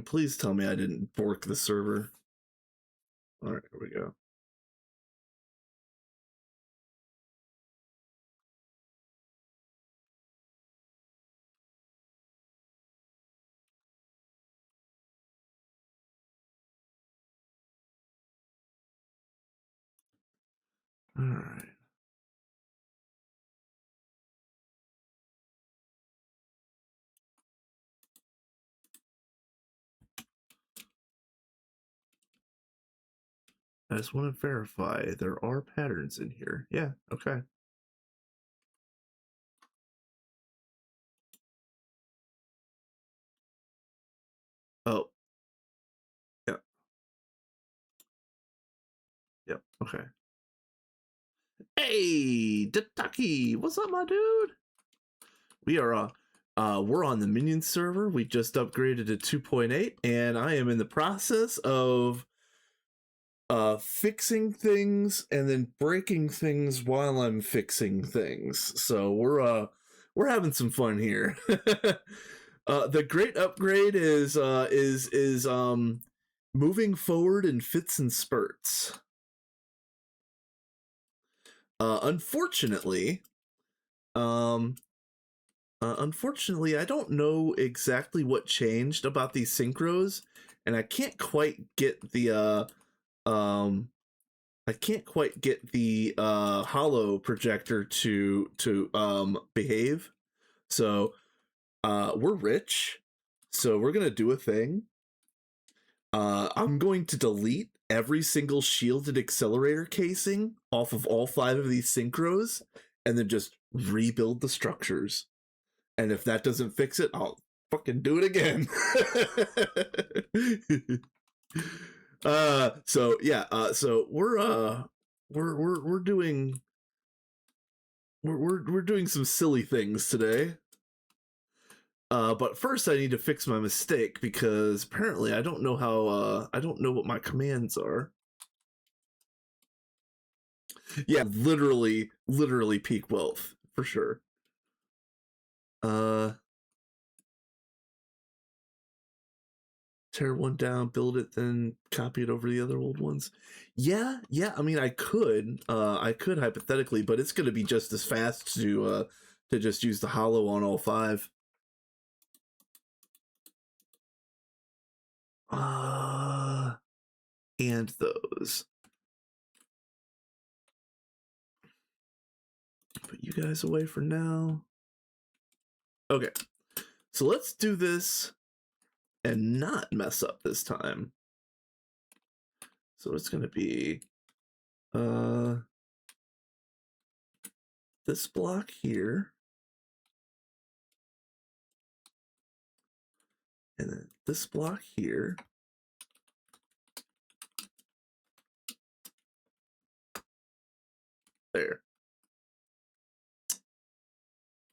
Please tell me I didn't bork the server. All right, here we go. All right. I just want to verify there are patterns in here. Yeah, okay. Oh, yeah, yep, okay. Hey, Dataki, what's up, my dude? We are we're on the Minion server. We just upgraded to 2.8, and I am in the process of fixing things and then breaking things while I'm fixing things. So we're having some fun here. The great upgrade is moving forward in fits and spurts. Unfortunately, um, unfortunately, I don't know exactly what changed about these synchros, and I can't quite get the hollow projector to behave. So we're rich, so we're gonna do a thing. I'm going to delete every single shielded accelerator casing off of all 5 of these synchros, and then just rebuild the structures. And if that doesn't fix it, I'll fucking do it again. So yeah, so we're doing we're doing some silly things today. But first I need to fix my mistake because apparently I don't know how I don't know what my commands are. Yeah, literally peak wealth for sure. Uh Tear one down, build it, then copy it over the other old ones. Yeah. I mean, I could hypothetically, but it's going to be just as fast to just use the hollow on all 5. Uh, and those. Put you guys away for now. Okay, so let's do this and not mess up this time. So it's going to be this block here, and then this block here. There.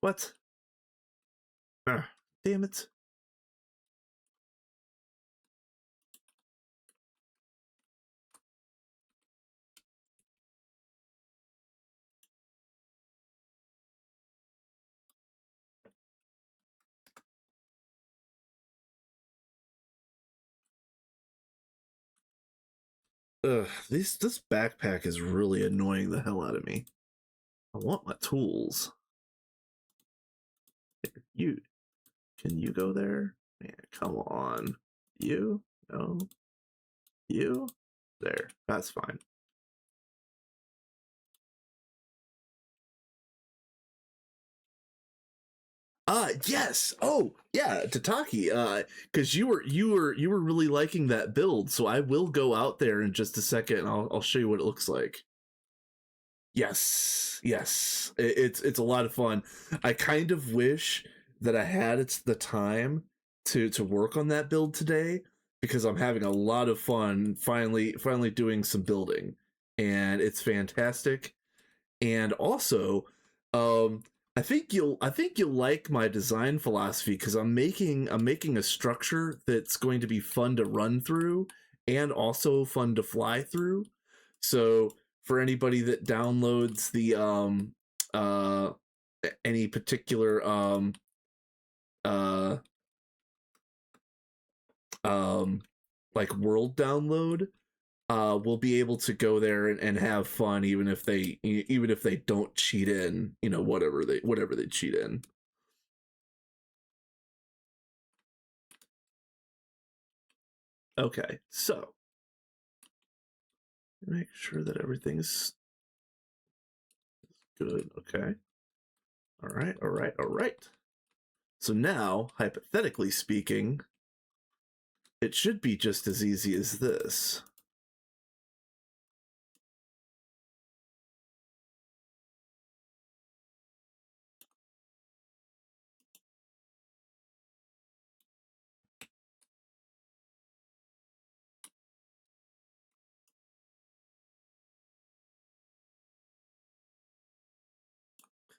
What? Ah, damn it. Ugh, this backpack is really annoying the hell out of me. I want my tools. You, can you go there? Man, come on. You? No. You? There. That's fine. Yes. Oh, yeah, Tataki. Because you were really liking that build, so I will go out there in just a second and I'll show you what it looks like. Yes. It's a lot of fun. I kind of wish that I had the time to work on that build today because I'm having a lot of fun finally doing some building, and it's fantastic. And also, um, I think you'll like my design philosophy because I'm making a structure that's going to be fun to run through and also fun to fly through. So for anybody that downloads the uh any particular uh um like world download, will be able to go there and have fun even if they don't cheat in, whatever they cheat in. Okay, so make sure that everything's good. Okay. All right. So now, hypothetically speaking, it should be just as easy as this.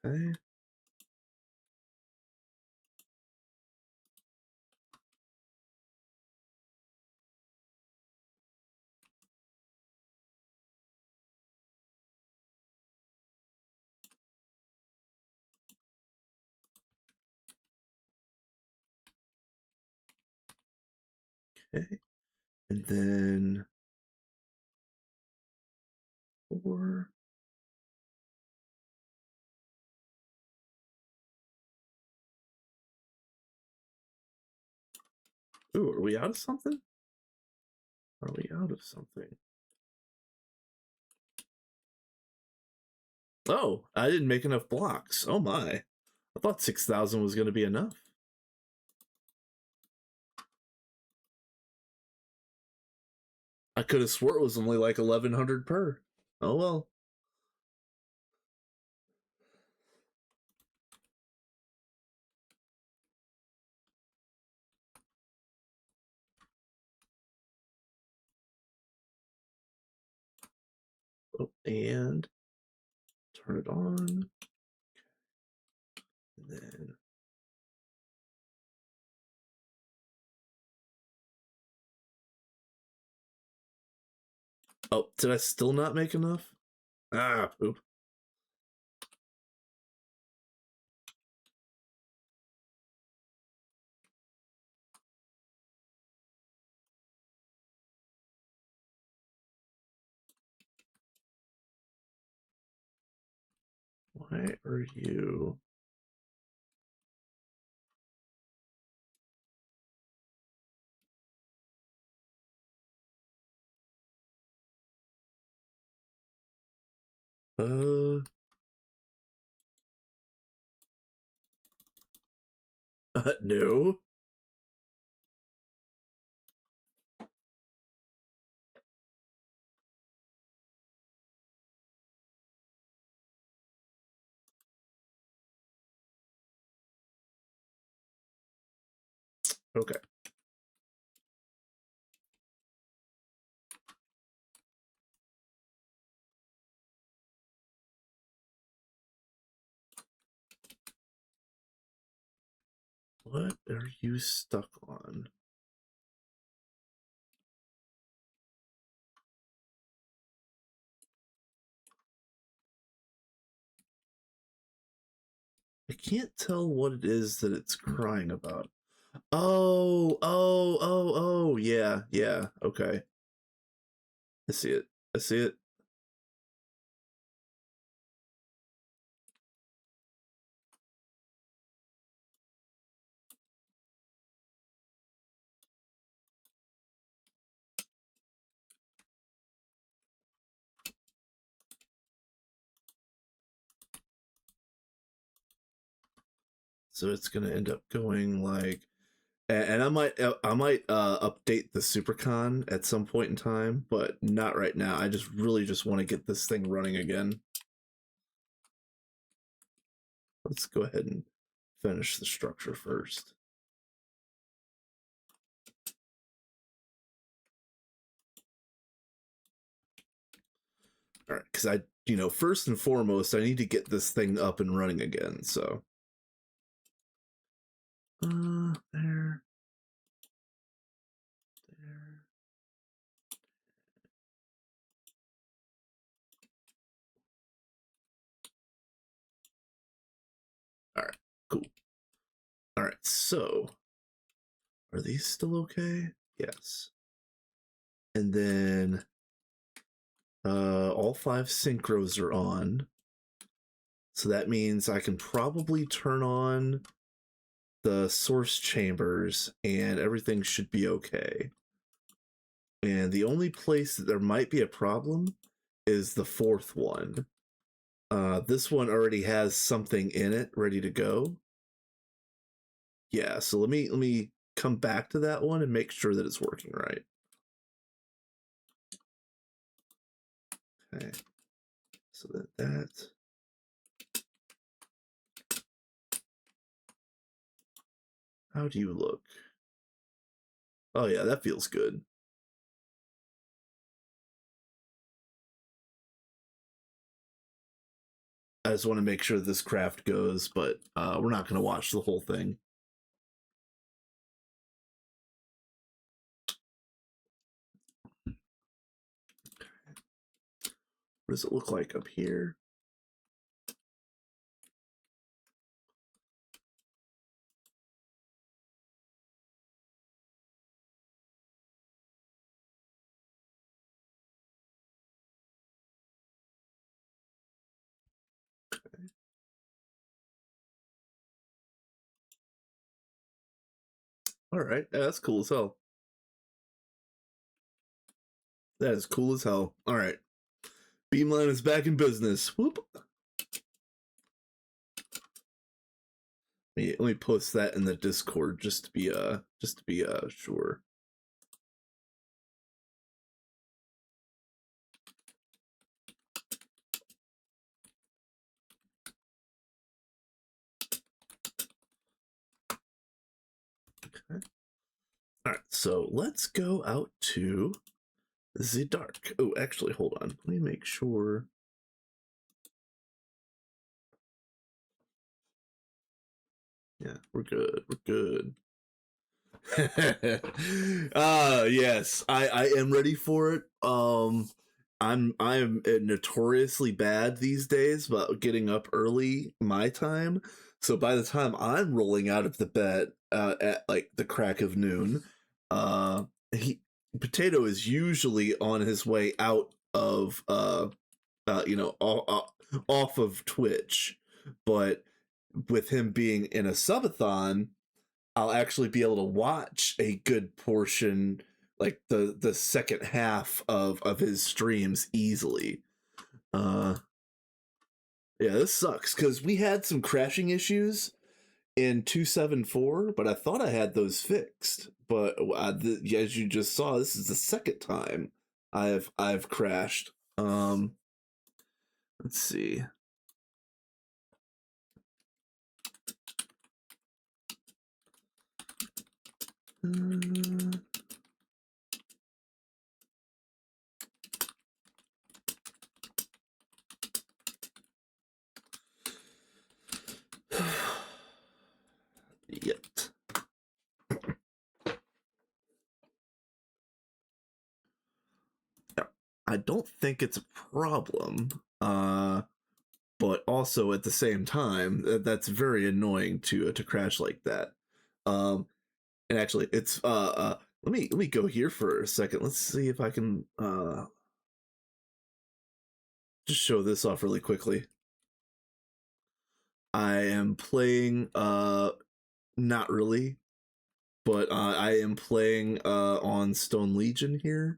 Okay. Okay. And then 4. Ooh, are we out of something? Are we out of something? Oh, I didn't make enough blocks. Oh my. I thought 6,000 was going to be enough. I could have swore it was only like 1,100 per. Oh well. Oh, and turn it on. And then oh, did I still not make enough? Ah, poop. Why are you? No. Okay. What are you stuck on? I can't tell what it is that it's crying about. Oh, yeah, yeah, okay. I see it. I see it. So it's gonna end up going like, and I might update the supercon at some point in time, but not right now. I just really just want to get this thing running again. Let's go ahead and finish the structure first. All right, because first and foremost, I need to get this thing up and running again. So, there, there. All right, cool. All right, so are these still okay? Yes. And then all 5 synchros are on. So that means I can probably turn on the source chambers and everything should be okay. And the only place that there might be a problem is the 4th one. This one already has something in it ready to go. Yeah, so let me come back to that one and make sure that it's working right. Okay. So that how do you look? Oh yeah, that feels good. just want to make sure this craft goes, but we're not going to watch the whole thing. What does it look like up here? Okay. All right, yeah, that's cool as hell. That is cool as hell. All right, Beamline is back in business. Whoop. Let me post that in the Discord just to be sure. Okay. All right, so let's go out to the dark. Oh, actually, hold on. Let me make sure. Yeah, we're good. We're good. Yes, I am ready for it. I'm notoriously bad these days about getting up early my time. So by the time I'm rolling out of the bed at like the crack of noon, uh he Potato is usually on his way out of off of Twitch, but with him being in a subathon, I'll actually be able to watch a good portion, like the second half of his streams easily. Uh, yeah, this sucks because we had some crashing issues in 274, but I thought I had those fixed. But as you just saw, this is the second time I've crashed. Let's see. Uh, yet. I don't think it's a problem. But also at the same time, that's very annoying to crash like that. And actually, it's let me go here for a second. Let's see if I can just show this off really quickly. I am playing not really, but I am playing on Stone Legion here.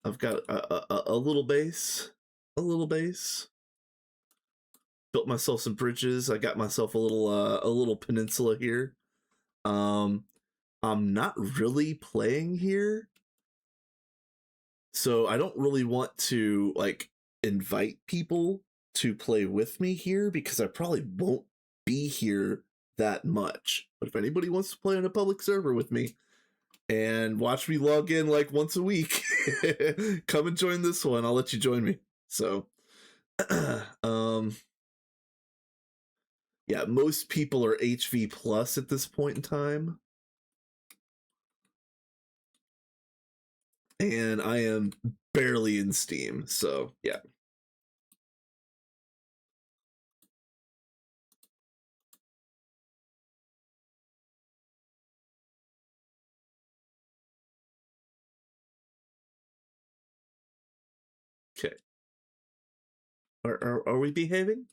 I've got a little base, a little base. Built myself some bridges. I got myself a little peninsula here. Um, I'm not really playing here, so I don't really want to like invite people to play with me here because I probably won't be here that much. But if anybody wants to play on a public server with me and watch me log in like once a week, come and join this one. I'll let you join me. So, yeah, most people are HV plus at this point in time. And I am barely in Steam, so yeah. Okay. Are we behaving?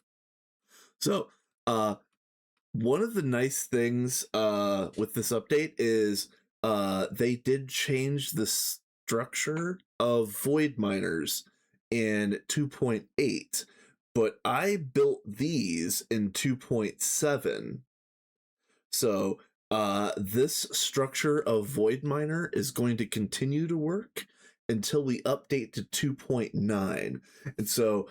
So, one of the nice things with this update is they did change the structure of void miners in 2.8, but I built these in 2.7. So this structure of void miner is going to continue to work until we update to 2.9. And so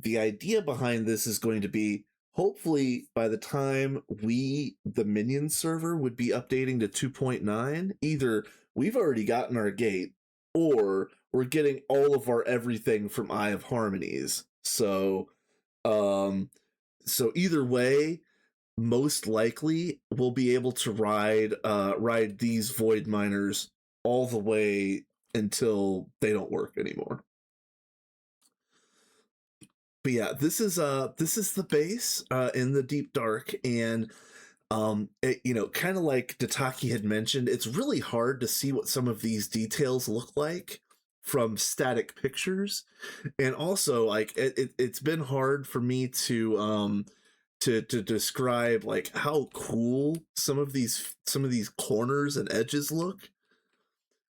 the idea behind this is going to be, hopefully by the time the minion server would be updating to 2.9, either we've already gotten our gate or we're getting all of our everything from Eye of Harmonies. So So either way, most likely we'll be able to ride these void miners all the way until they don't work anymore. But yeah, this is the base in the deep dark, and kind of like Dataki had mentioned, it's really hard to see what some of these details look like from static pictures, and also like it's been hard for me to describe like how cool some of these corners and edges look.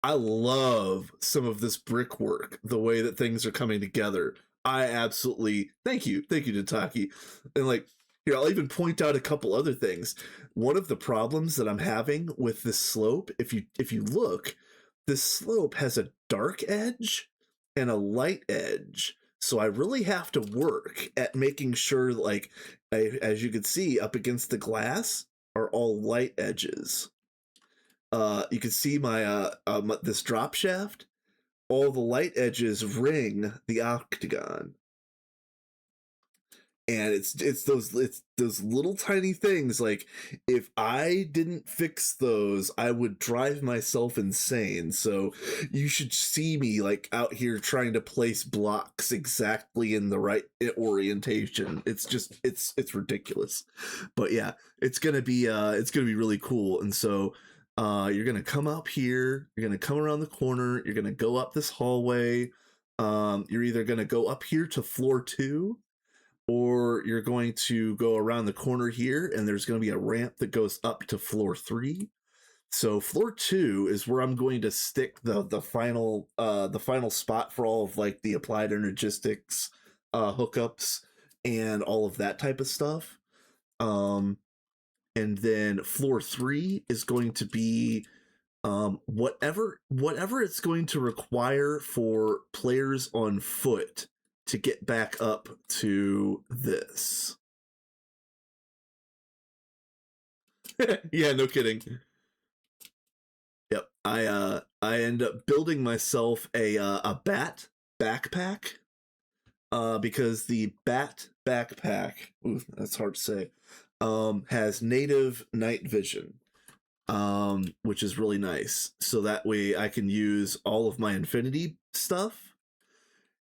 I love some of this brickwork, the way that things are coming together. I absolutely thank you, Tataki. And like here, I'll even point out a couple other things. One of the problems that I'm having with this slope, if you look, this slope has a dark edge and a light edge. So I really have to work at making sure, like, as you can see, up against the glass are all light edges. You can see this drop shaft. All the light edges ring the octagon, and it's those little tiny things. Like, if I didn't fix those, I would drive myself insane. So you should see me like out here trying to place blocks exactly in the right orientation. It's just it's ridiculous. But yeah, it's gonna be really cool. And so you're gonna come up here, you're gonna come around the corner, you're gonna go up this hallway. You're either gonna go up here to floor 2, or you're going to go around the corner here, and there's going to be a ramp that goes up to floor 3. So floor 2 is where I'm going to stick the final spot for all of like the applied energistics hookups and all of that type of stuff. And then floor 3 is going to be whatever it's going to require for players on foot to get back up to this. Yeah, no kidding. Yep, I end up building myself a bat backpack, because the bat backpack, ooh, that's hard to say, has native night vision, which is really nice. So that way I can use all of my infinity stuff,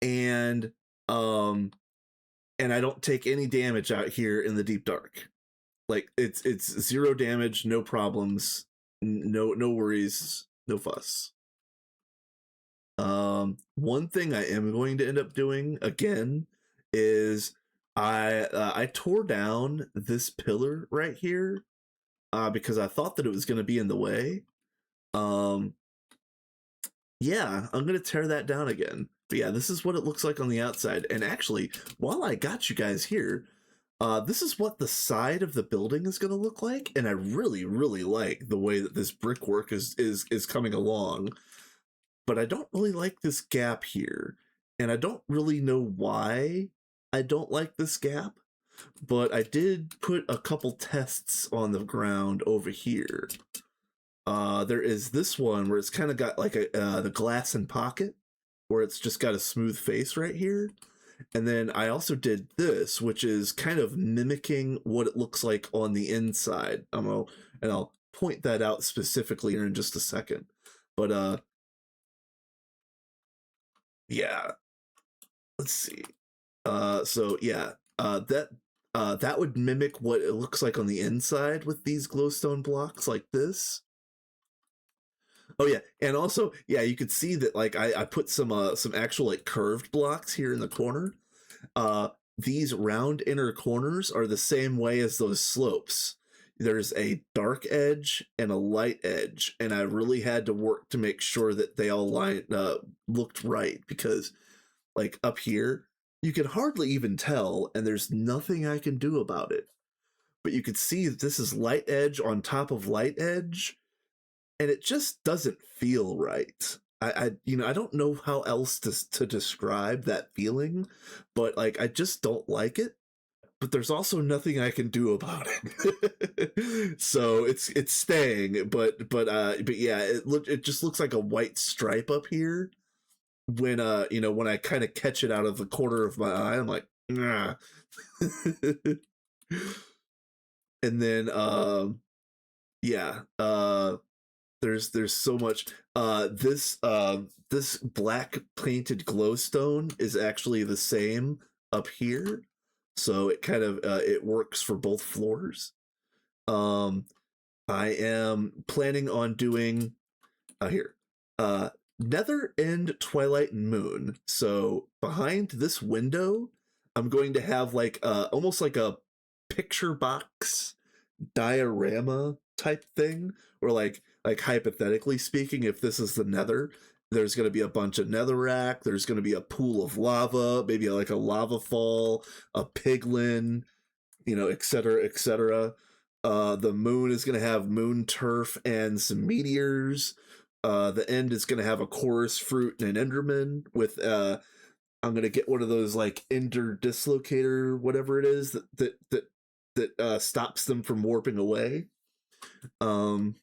and I don't take any damage out here in the deep dark. Like, it's 0 damage, no problems, no worries, no fuss. One thing I am going to end up doing again is I tore down this pillar right here because I thought that it was going to be in the way. Yeah, I'm going to tear that down again. But yeah, this is what it looks like on the outside. And actually, while I got you guys here, this is what the side of the building is going to look like. And I really, really like the way that this brickwork is coming along. But I don't really like this gap here. And I don't really know why I don't like this gap. But I did put a couple tests on the ground over here. There is this one where it's kind of got like the glass and pocket, where it's just got a smooth face right here. And then I also did this, which is kind of mimicking what it looks like on the inside. I'll point that out specifically here in just a second. But yeah, let's see. So yeah, that would mimic what it looks like on the inside with these glowstone blocks like this. Oh yeah, and also yeah, you could see that like I put some actual like curved blocks here in the corner. These round inner corners are the same way as those slopes. There's a dark edge and a light edge, and I really had to work to make sure that they all looked right, because like up here you can hardly even tell, and there's nothing I can do about it. But you can see that this is light edge on top of light edge, and it just doesn't feel right. I don't know how else to describe that feeling, but like I just don't like it. But there's also nothing I can do about it. So it's staying, but yeah, it just looks like a white stripe up here when when I kind of catch it out of the corner of my eye. I'm like, Nah. And then yeah, there's so much. This black painted glowstone is actually the same up here, so it kind of it works for both floors. um I am planning on doing here Nether and Twilight and Moon. So behind this window, I'm going to have like almost like a picture box diorama type thing, or like hypothetically speaking, if this is the Nether, there's going to be a bunch of netherrack, there's going to be a pool of lava, maybe like a lava fall, a piglin, etc., etc. The moon is going to have moon turf and some meteors. The end is going to have a chorus fruit and an enderman with I'm going to get one of those like ender dislocator, whatever it is that stops them from warping away. Um,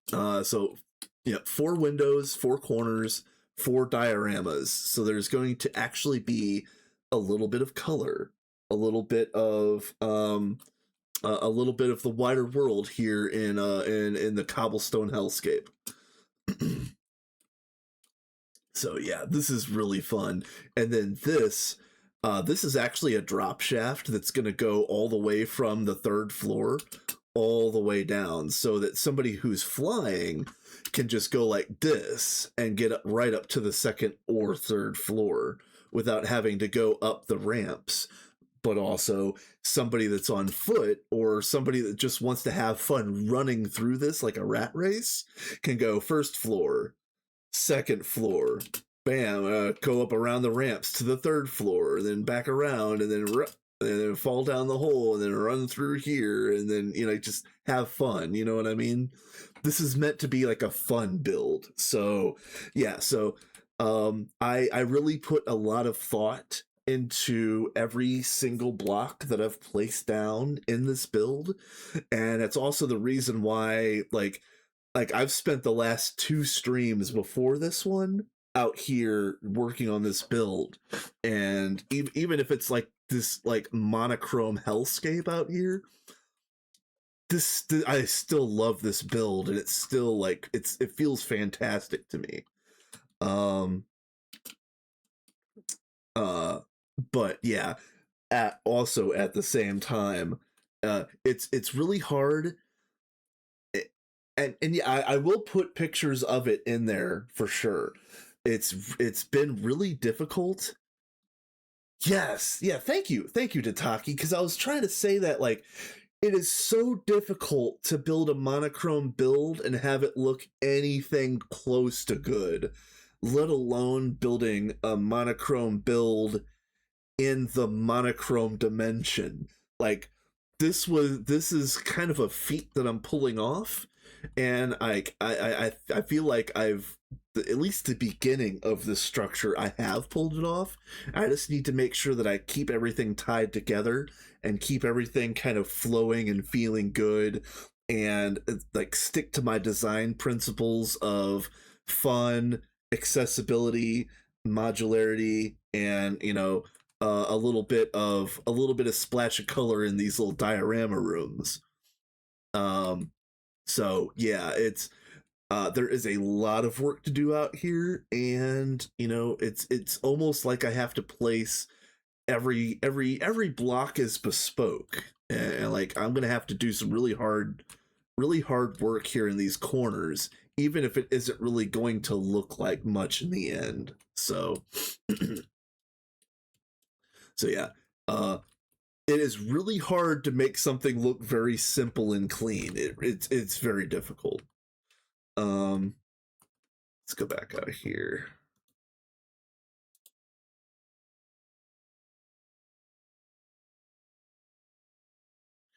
so yeah, 4 windows, 4 corners, 4 dioramas. So there's going to actually be a little bit of color, a little bit of a little bit of the wider world here in the cobblestone hellscape. So yeah, this is really fun. And then this is actually a drop shaft that's going to go all the way from the 3rd floor all the way down, so that somebody who's flying can just go like this and get up right up to the 2nd or 3rd floor without having to go up the ramps. But also somebody that's on foot or somebody that just wants to have fun running through this like a rat race can go 1st floor, 2nd floor, bam, go up around the ramps to the 3rd floor, then back around, and then fall down the hole, and then run through here, and then just have fun. You know what I mean? This is meant to be like a fun build. So yeah, so I really put a lot of thought into every single block that I've placed down in this build, and it's also the reason why like I've spent the last 2 streams before this one out here working on this build, and even if it's like this like monochrome hellscape out here, this I still love this build, and it's still like it feels fantastic to me. Um uh but yeah, also at the same time, it's really hard. And yeah, I will put pictures of it in there for sure. It's been really difficult. Yes, yeah, thank you, Tataki, because I was trying to say that like it is so difficult to build a monochrome build and have it look anything close to good, let alone building a monochrome build in the monochrome dimension. Like this is kind of a feat that I'm pulling off, and I feel like I've at least the beginning of this structure I have pulled it off. I just need to make sure that I keep everything tied together and keep everything kind of flowing and feeling good, and like stick to my design principles of fun, accessibility, modularity, and a little bit of splash of color in these little diorama rooms. Um, so yeah, it's there is a lot of work to do out here, and it's almost like I have to place every block is bespoke, and like I'm gonna have to do some really hard work here in these corners, even if it isn't really going to look like much in the end. So so yeah, uh, it is really hard to make something look very simple and clean. It's very difficult. Um, let's go back out here.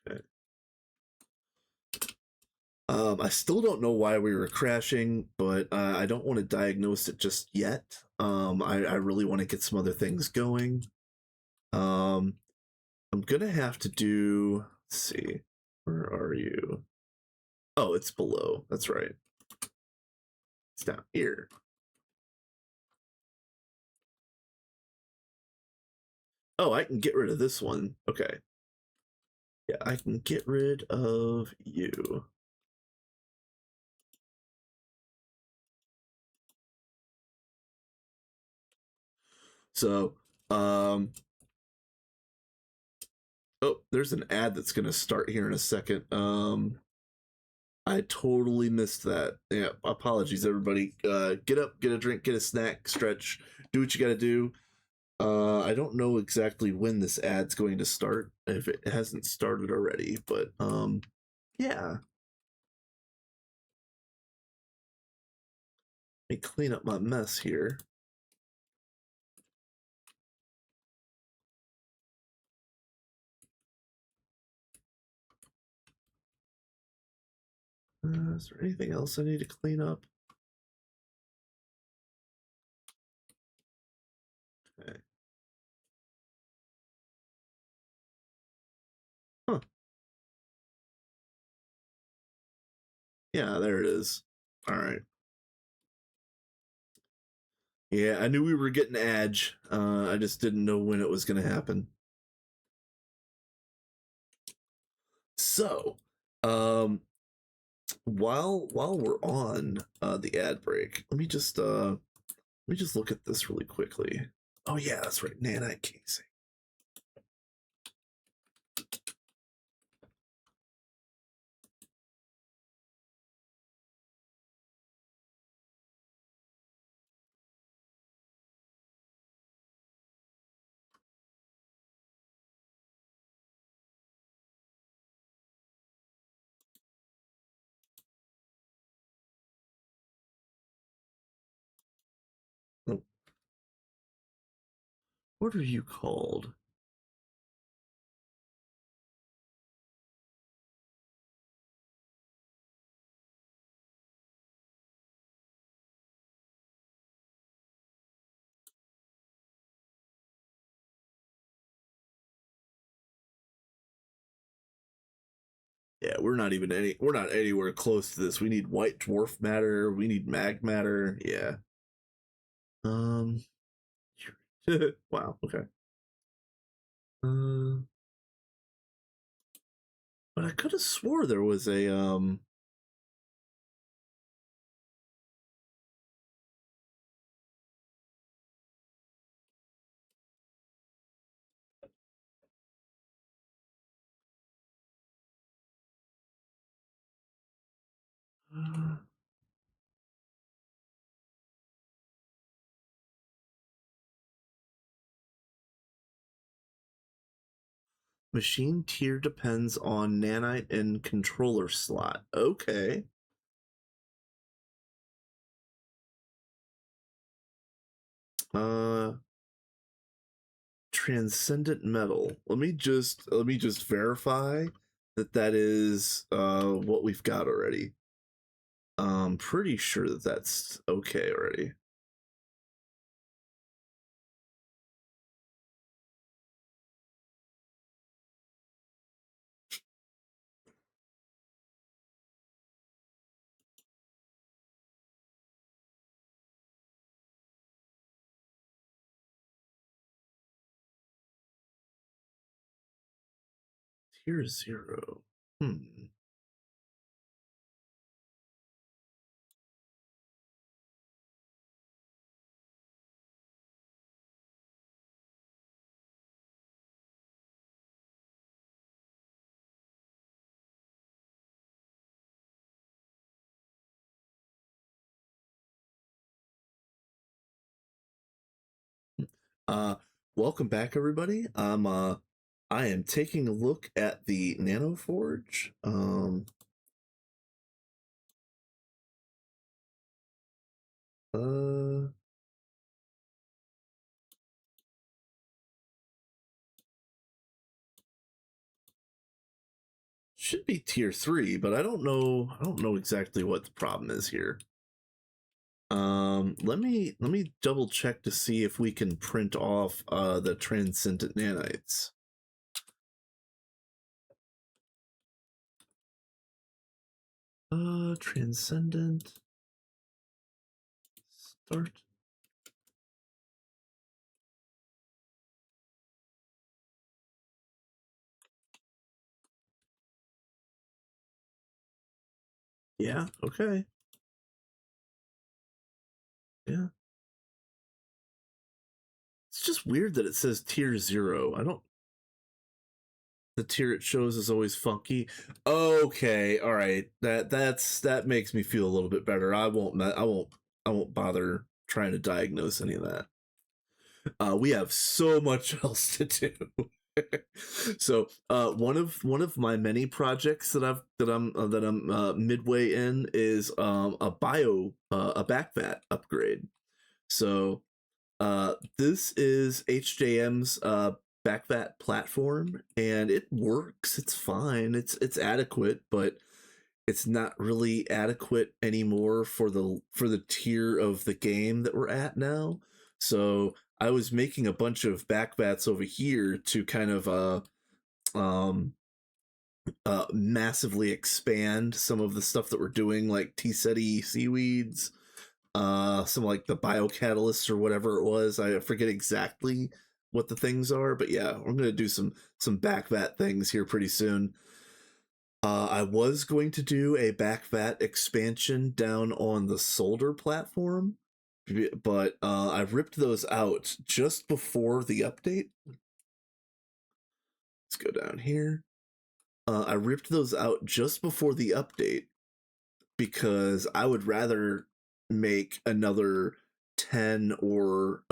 Okay. I still don't know why we were crashing, but I don't want to diagnose it just yet. I really want to get some other things going. Um, I'm gonna have to do. Let's see, where are you? Oh, it's below. That's right. It's down here. Oh, I can get rid of this one. Okay. Yeah, I can get rid of you. So, oh, there's an ad that's gonna start here in a second. I totally missed that. Yeah, apologies, everybody. Get up, get a drink, get a snack, stretch, do what you gotta do. I don't know exactly when this ad's going to start, if it hasn't started already, but yeah. Let me clean up my mess here. Is there anything else I need to clean up? Okay. Huh. Yeah, there it is. All right. Yeah, I knew we were getting Edge. I just didn't know when it was going to happen. So, while we're on the ad break, let me just look at this really quickly. Oh yeah, that's right, nanite casing. Oh, what are you called? Yeah, we're not anywhere close to this. We need white dwarf matter. We need mag matter. Yeah. Um. Wow. Okay. Uh, but I could have swore there was a uh, machine tier depends on nanite and controller slot. Okay. Uh, transcendent metal. Let me just verify that that is what we've got already. Pretty sure that that's okay already. Tier 0. Hmm. Uh, welcome back, everybody. I am taking a look at the Nano Forge. Uh, should be tier 3, but I don't know. I don't know exactly what the problem is here. Let me double check to see if we can print off the transcendent nanites. Transcendent start. Yeah, okay. Yeah. It's just weird that it says tier 0. I don't the tier it shows is always funky. Okay, all right. That makes me feel a little bit better. I won't bother trying to diagnose any of that. We have so much else to do. So one of my many projects that I'm midway in is a backvat upgrade. So this is HJM's backvat platform, and it works. It's fine. It's adequate, but it's not really adequate anymore for the tier of the game that we're at now. So I was making a bunch of backvats over here to kind of um massively expand some of the stuff that we're doing, like T-SETI seaweeds, some like the biocatalysts or whatever it was. I forget exactly what the things are, but yeah, I'm gonna do some backvat things here pretty soon. I was going to do a backvat expansion down on the solder platform, but I ripped those out just before the update. Let's go down here. I ripped those out just before the update because I would rather make another 10 or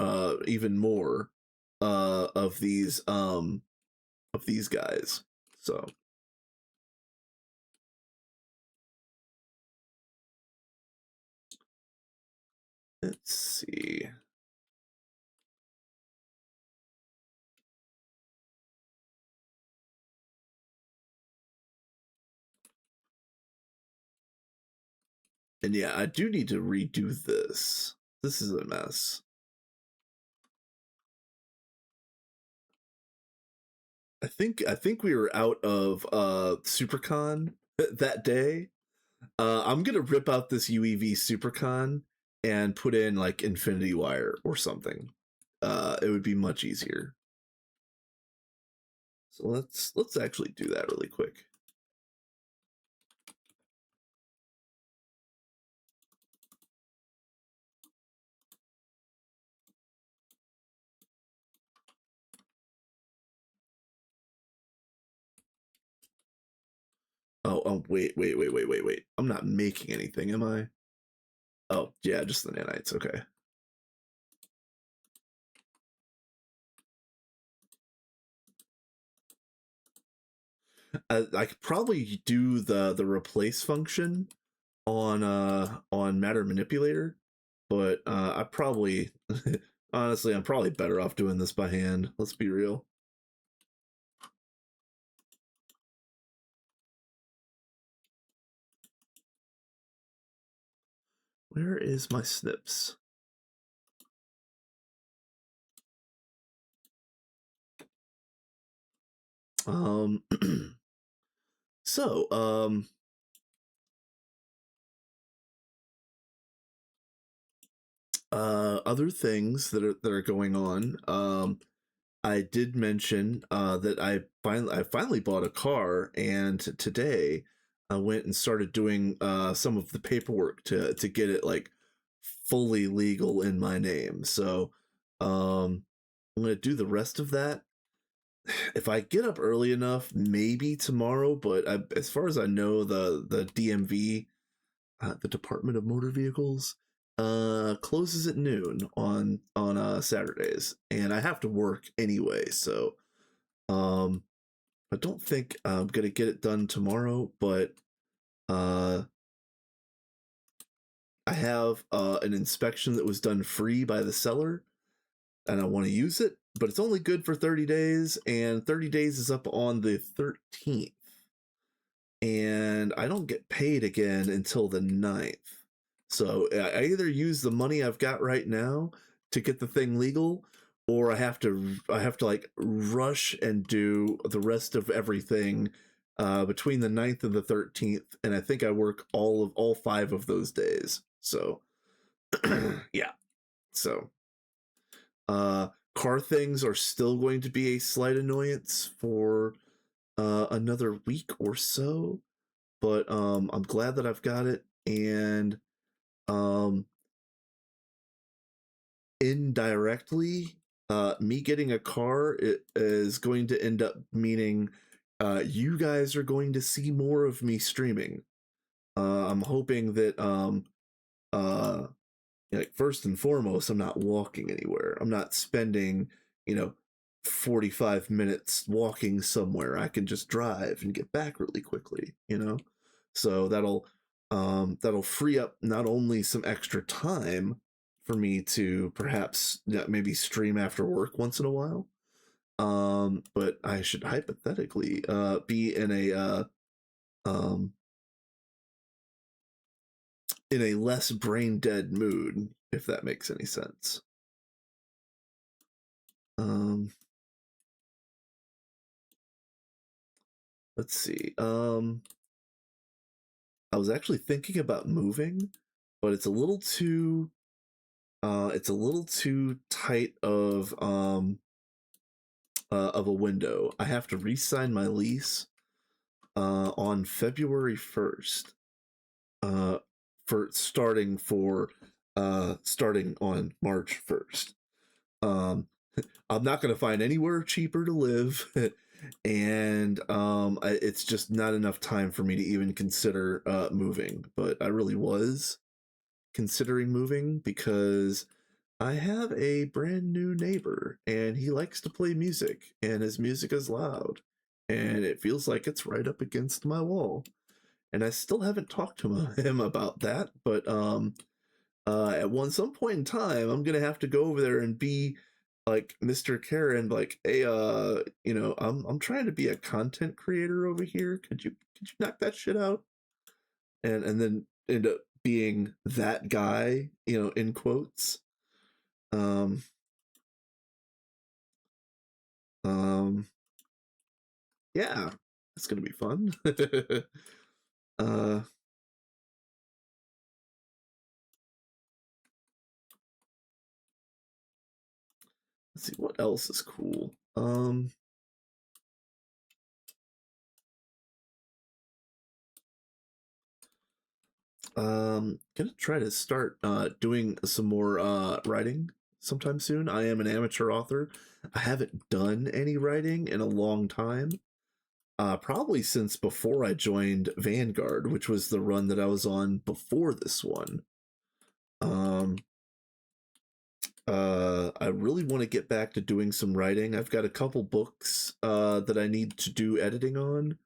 even more of these guys. So let's see. And yeah, I do need to redo this. This is a mess. I think we were out of SuperCon that day. I'm gonna rip out this UEV SuperCon and put in like Infinity Wire or something. It would be much easier. So let's actually do that really quick. Oh, wait. I'm not making anything, am I? Oh, yeah, just the nanites. Okay. I could probably do the replace function on matter manipulator, but I probably honestly I'm probably better off doing this by hand. Let's be real. Where is my snips? Um so other things that are going on. I did mention that I finally bought a car, and today I went and started doing some of the paperwork to get it like fully legal in my name. So I'm gonna do the rest of that. If I get up early enough, maybe tomorrow. But as far as I know, the DMV, the Department of Motor Vehicles, closes at noon on Saturdays, and I have to work anyway. So um, I don't think I'm gonna get it done tomorrow, but uh, I have an inspection that was done free by the seller, and I want to use it, but it's only good for 30 days, and 30 days is up on the 13th, and I don't get paid again until the 9th. So I either use the money I've got right now to get the thing legal, or I have to like rush and do the rest of everything between the 9th and the 13th, and I think I work all 5 of those days. So yeah. So car things are still going to be a slight annoyance for another week or so. but I'm glad that I've got it. And um, indirectly, me getting a car is going to end up meaning you guys are going to see more of me streaming. I'm hoping that uh, like first and foremost, I'm not walking anywhere. I'm not spending, you know, 45 minutes walking somewhere. I can just drive and get back really quickly, you know? So that'll free up not only some extra time for me to perhaps maybe stream after work once in a while, but I should hypothetically be um in a less brain dead mood, if that makes any sense. Um, let's see. I was actually thinking about moving, but it's a little too tight of a window. I have to re-sign my lease on February 1st. Uh starting on March 1st. Um I'm not going to find anywhere cheaper to live, and it's just not enough time for me to even consider moving. But I really was considering moving because I have a brand new neighbor, and he likes to play music, and his music is loud, and it feels like it's right up against my wall. And I still haven't talked to him about that, but at some point in time, I'm gonna have to go over there and be like Mr. Karen, like, hey, I'm trying to be a content creator over here. Could you knock that shit out? And then end up being that guy, in quotes. Um, um, yeah, it's gonna be fun. uh, let's see what else is cool. Gonna try to start doing some more writing sometime soon. I am an amateur author. I haven't done any writing in a long time. Probably since before I joined Vanguard, which was the run that I was on before this one. Um, I really want to get back to doing some writing. I've got a couple books that I need to do editing on.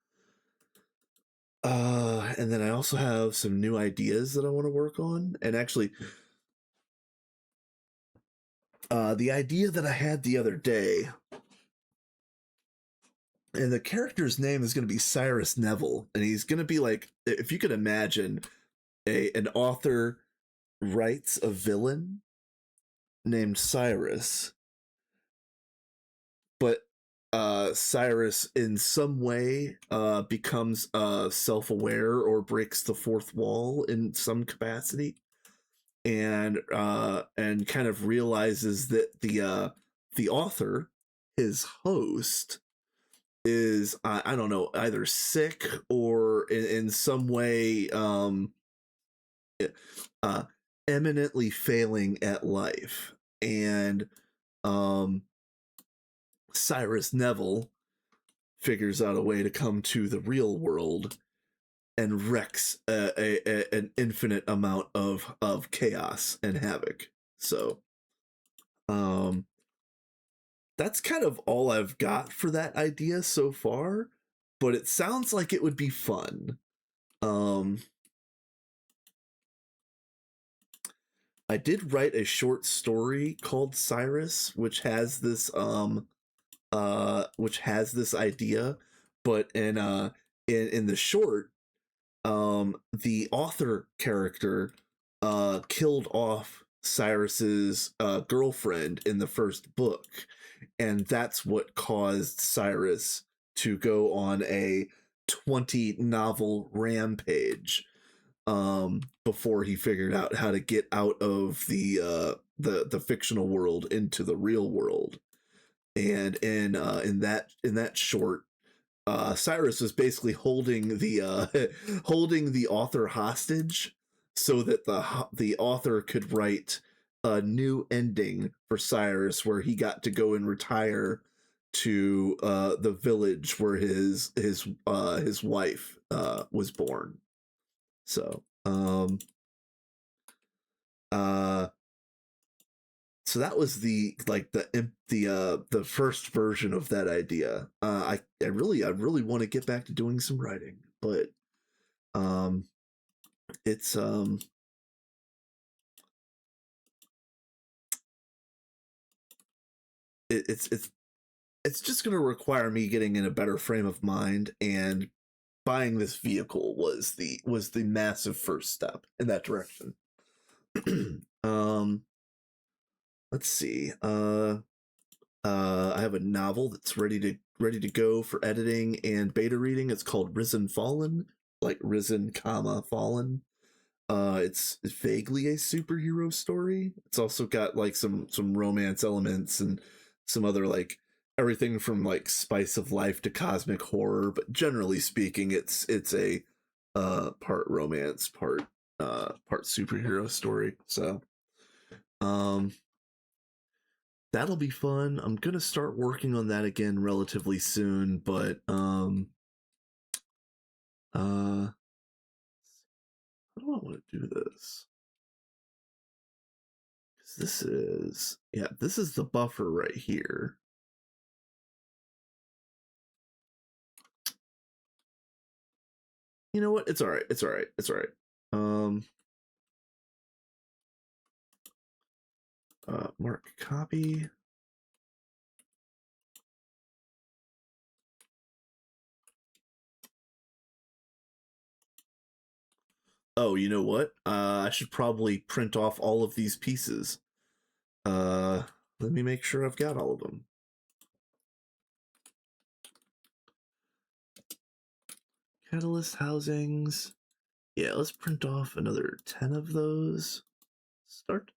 And then I also have some new ideas that I want to work on. And actually, the idea that I had the other day, and the character's name is going to be Cyrus Neville, and he's going to be like, if you could imagine, an author writes a villain named Cyrus, but Cyrus in some way becomes self-aware or breaks the fourth wall in some capacity, and kind of realizes that the author, his host, is I don't know, either sick or in some way uh, eminently failing at life, and um, Cyrus Neville figures out a way to come to the real world and wrecks an infinite amount of chaos and havoc. So um, that's kind of all I've got for that idea so far, but it sounds like it would be fun. Um, I did write a short story called Cyrus, which has this idea, but in the short, the author character killed off Cyrus's girlfriend in the first book, and that's what caused Cyrus to go on a 20 novel rampage before he figured out how to get out of the fictional world into the real world. And in that short, Cyrus was basically holding the holding the author hostage so that the author could write a new ending for Cyrus where he got to go and retire to the village where his wife was born. So uh so that was the the first version of that idea. I really want to get back to doing some writing, but um it's it's just going to require me getting in a better frame of mind, and buying this vehicle was the massive first step in that direction. um let's see. I have a novel that's ready to go for editing and beta reading. It's called Risen Fallen, like risen, comma fallen. It's vaguely a superhero story. It's also got like some romance elements and some other like everything from like spice of life to cosmic horror. But generally speaking, it's a part romance, part superhero story. So um that'll be fun. I'm gonna start working on that again relatively soon, but how do I want to do this? This is the buffer right here. You know what? It's all right. It's all right. It's all right. Mark copy. Oh, you know what? I should probably print off all of these pieces. Let me make sure I've got all of them. Catalyst housings. Yeah, let's print off another 10 of those. Start.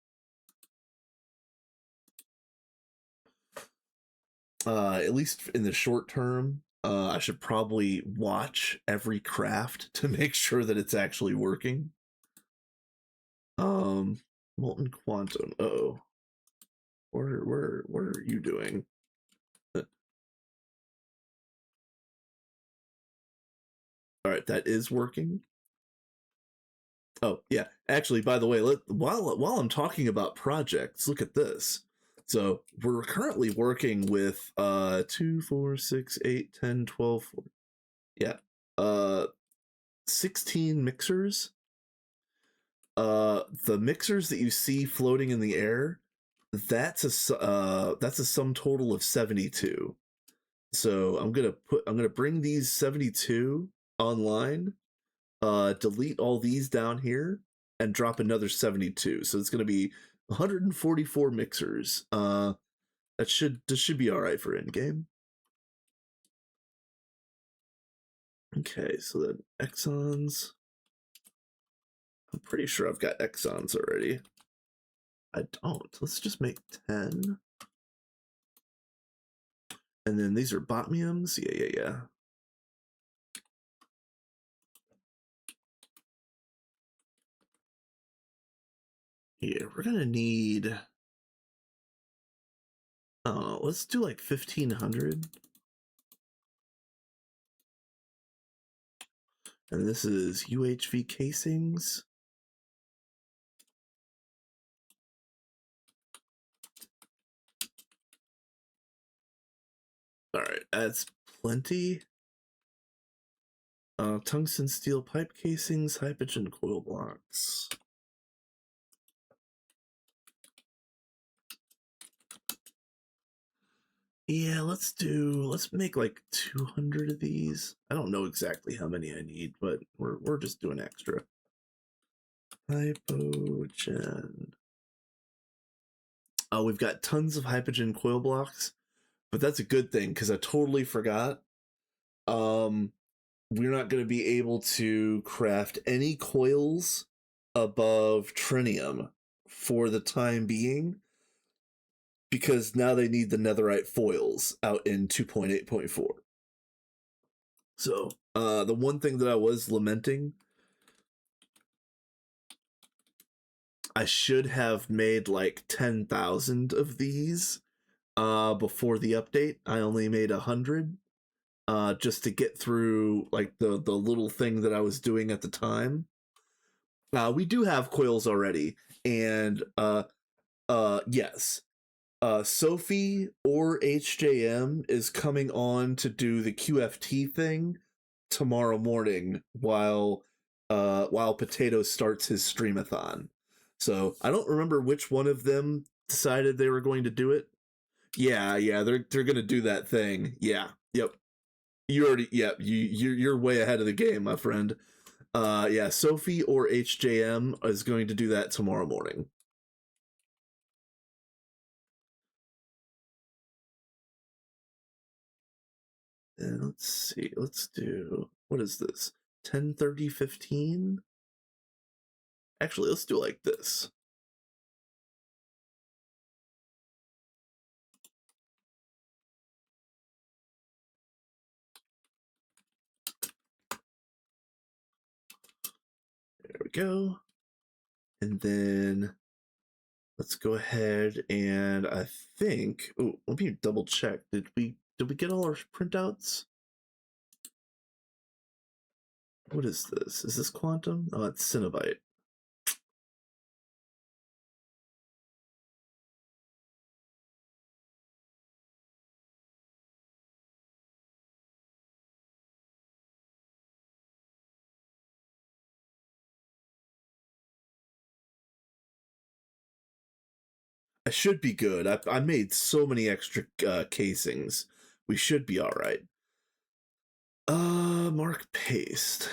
At least in the short term, I should probably watch every craft to make sure that it's actually working. Molten quantum. Oh, what are you doing? All right, that is working. Oh yeah, actually, by the way, while I'm talking about projects, look at this. So we're currently working with 2, 4, 6, 8, 10, 12, 14, yeah, 16 mixers. The mixers that you see floating in the air, that's a sum total of 72. So I'm gonna bring these 72 online, delete all these down here, and drop another 72. So it's gonna be 144 mixers. This should be all right for endgame. Okay, so then exons. I'm pretty sure I've got exons already. I don't. Let's just make 10. And then these are botmiums. Yeah. Yeah, we're gonna need. Oh, let's do like 1,500. And this is UHV casings. All right, that's plenty. Tungsten steel pipe casings, hydrogen coil blocks. Yeah, let's make like 200 of these. I don't know exactly how many I need, but we're just doing extra. Hypogen. Oh, we've got tons of hypogen coil blocks, but that's a good thing because I totally forgot. We're not going to be able to craft any coils above trinium for the time being because now they need the netherite foils out in 2.8.4. So the one thing that I was lamenting, I should have made like 10,000 of these before the update. I only made 100 just to get through like the little thing that I was doing at the time. We do have coils already, and yes, Sophie or HJM is coming on to do the QFT thing tomorrow morning while Potato starts his streamathon. So I don't remember which one of them decided they were going to do it. Yeah, they're gonna do that thing. Yeah, yep. You already, yeah, you're way ahead of the game, my friend. Yeah, Sophie or HJM is going to do that tomorrow morning. And let's see, let's do, what is this? 10:30:15. Actually, let's do it like this. There we go. And then let's go ahead and I think, oh, let me double check. Did we get all our printouts? What is this? Is this quantum? Oh, it's Cinnabite. I should be good. I made so many extra casings. We should be all right. Mark paste.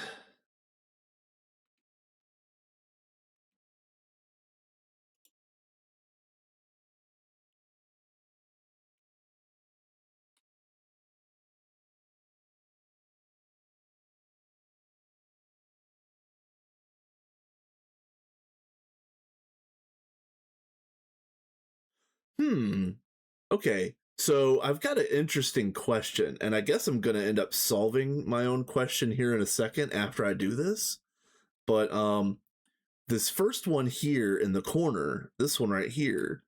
Hmm. Okay. So I've got an interesting question, and I guess I'm gonna end up solving my own question here in a second after I do this. But this first one here in the corner, this one right here,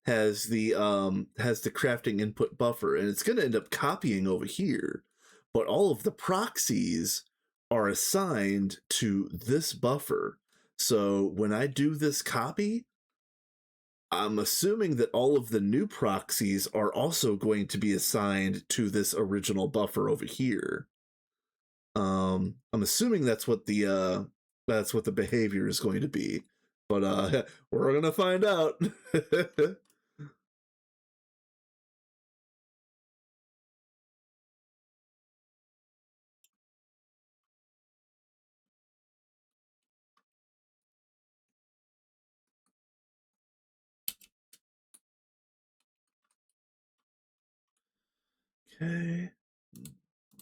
has the crafting input buffer, and it's gonna end up copying over here. But all of the proxies are assigned to this buffer. So when I do this copy, I'm assuming that all of the new proxies are also going to be assigned to this original buffer over here. I'm assuming that's what the behavior is going to be, but we're gonna find out. Okay,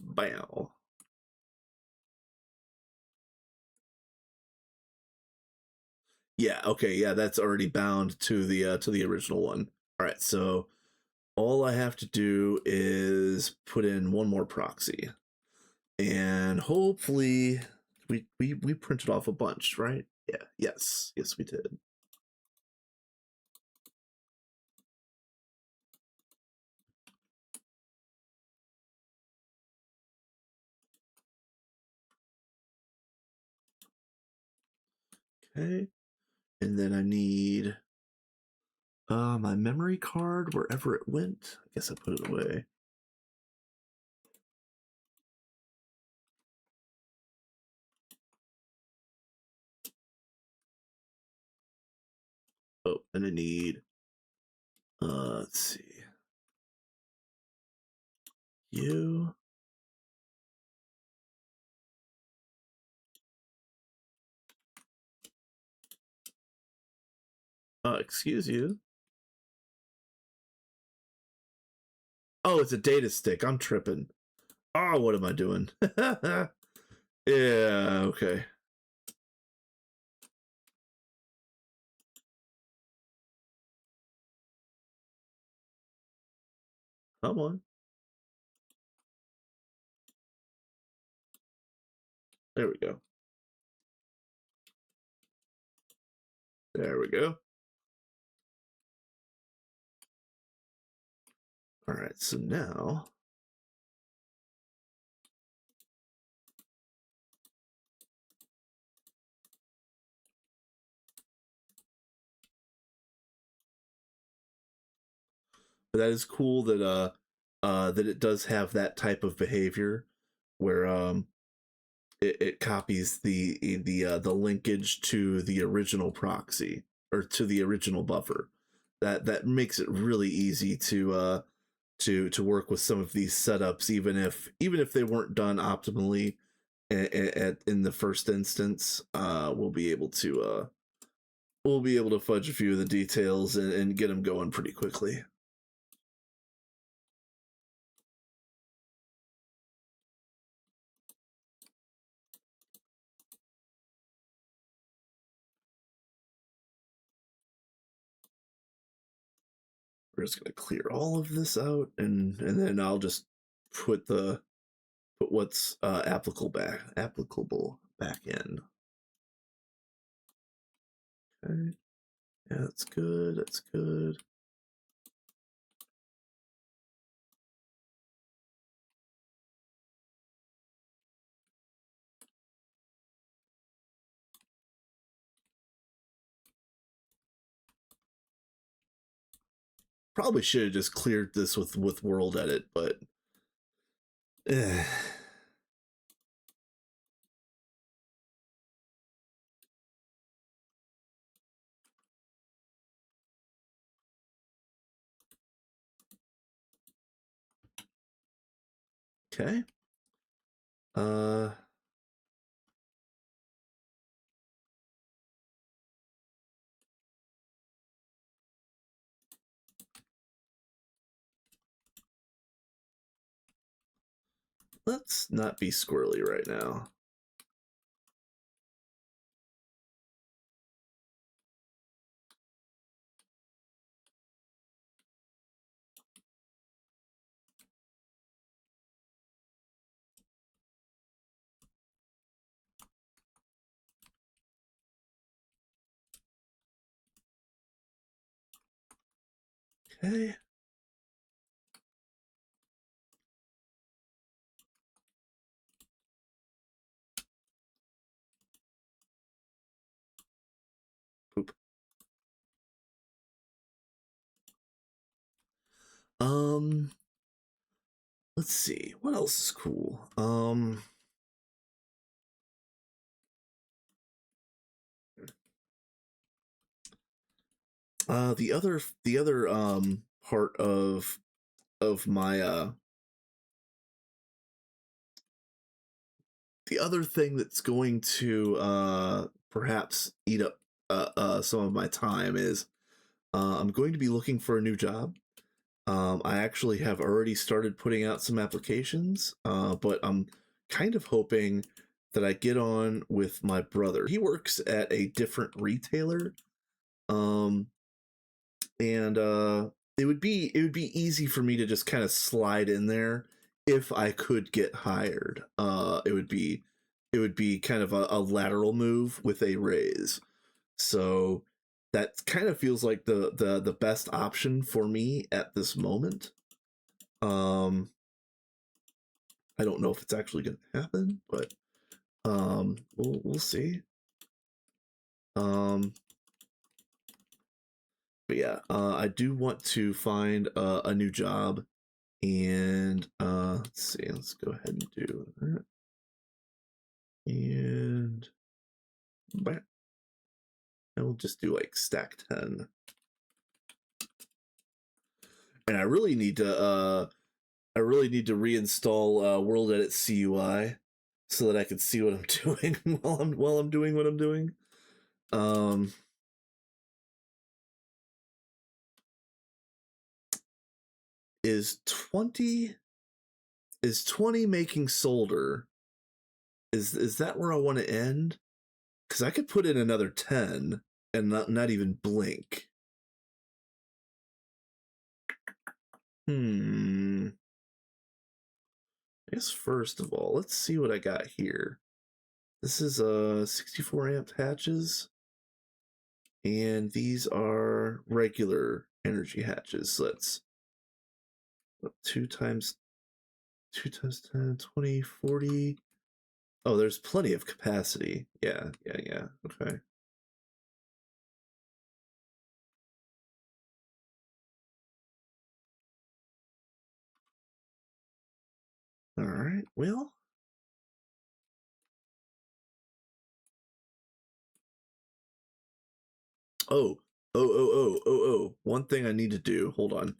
bow. Yeah, okay, yeah, that's already bound to the original one. All right, so all I have to do is put in one more proxy, and hopefully we printed off a bunch, right? Yeah, yes, we did. Okay, and then I need my memory card wherever it went. I guess I put it away. Oh, and I need let's see. You. Excuse you. Oh, it's a data stick. I'm tripping. Oh, what am I doing? Yeah, okay. Come on. There we go. There we go. All right, so now that is cool that it does have that type of behavior where it copies the linkage to the original proxy or to the original buffer. That makes it really easy to work with some of these setups, even if they weren't done optimally in the first instance. We'll be able to fudge a few of the details and get them going pretty quickly. We're just gonna clear all of this out, and then I'll just put what's applicable back in. Okay, yeah, that's good. That's good. Probably should have just cleared this with world edit, but okay. Uh, let's not be squirrely right now. Okay. Poop. Um, let's see what else is cool. The other part of my the other thing that's going to perhaps eat up some of my time is I'm going to be looking for a new job. I actually have already started putting out some applications, but I'm kind of hoping that I get on with my brother. He works at a different retailer, um, and it would be easy for me to just kind of slide in there if I could get hired. It would be kind of a lateral move with a raise. So that kind of feels like the best option for me at this moment. Um, I don't know if it's actually going to happen, but we'll see. Um, but yeah, I do want to find a new job, and let's see. Let's go ahead and do that, and we'll just do like stack 10. And I really need to reinstall World Edit CUI so that I can see what I'm doing while I'm doing what I'm doing. Um, is 20 making solder? Is that where I want to end? Because I could put in another 10 and not even blink. I guess first of all, let's see what I got here. This is 64 amp hatches, and these are regular energy hatches. So that's 2 times 10, 20, 40. Oh, there's plenty of capacity. Yeah. Okay. All right. Well. Oh. One thing I need to do. Hold on.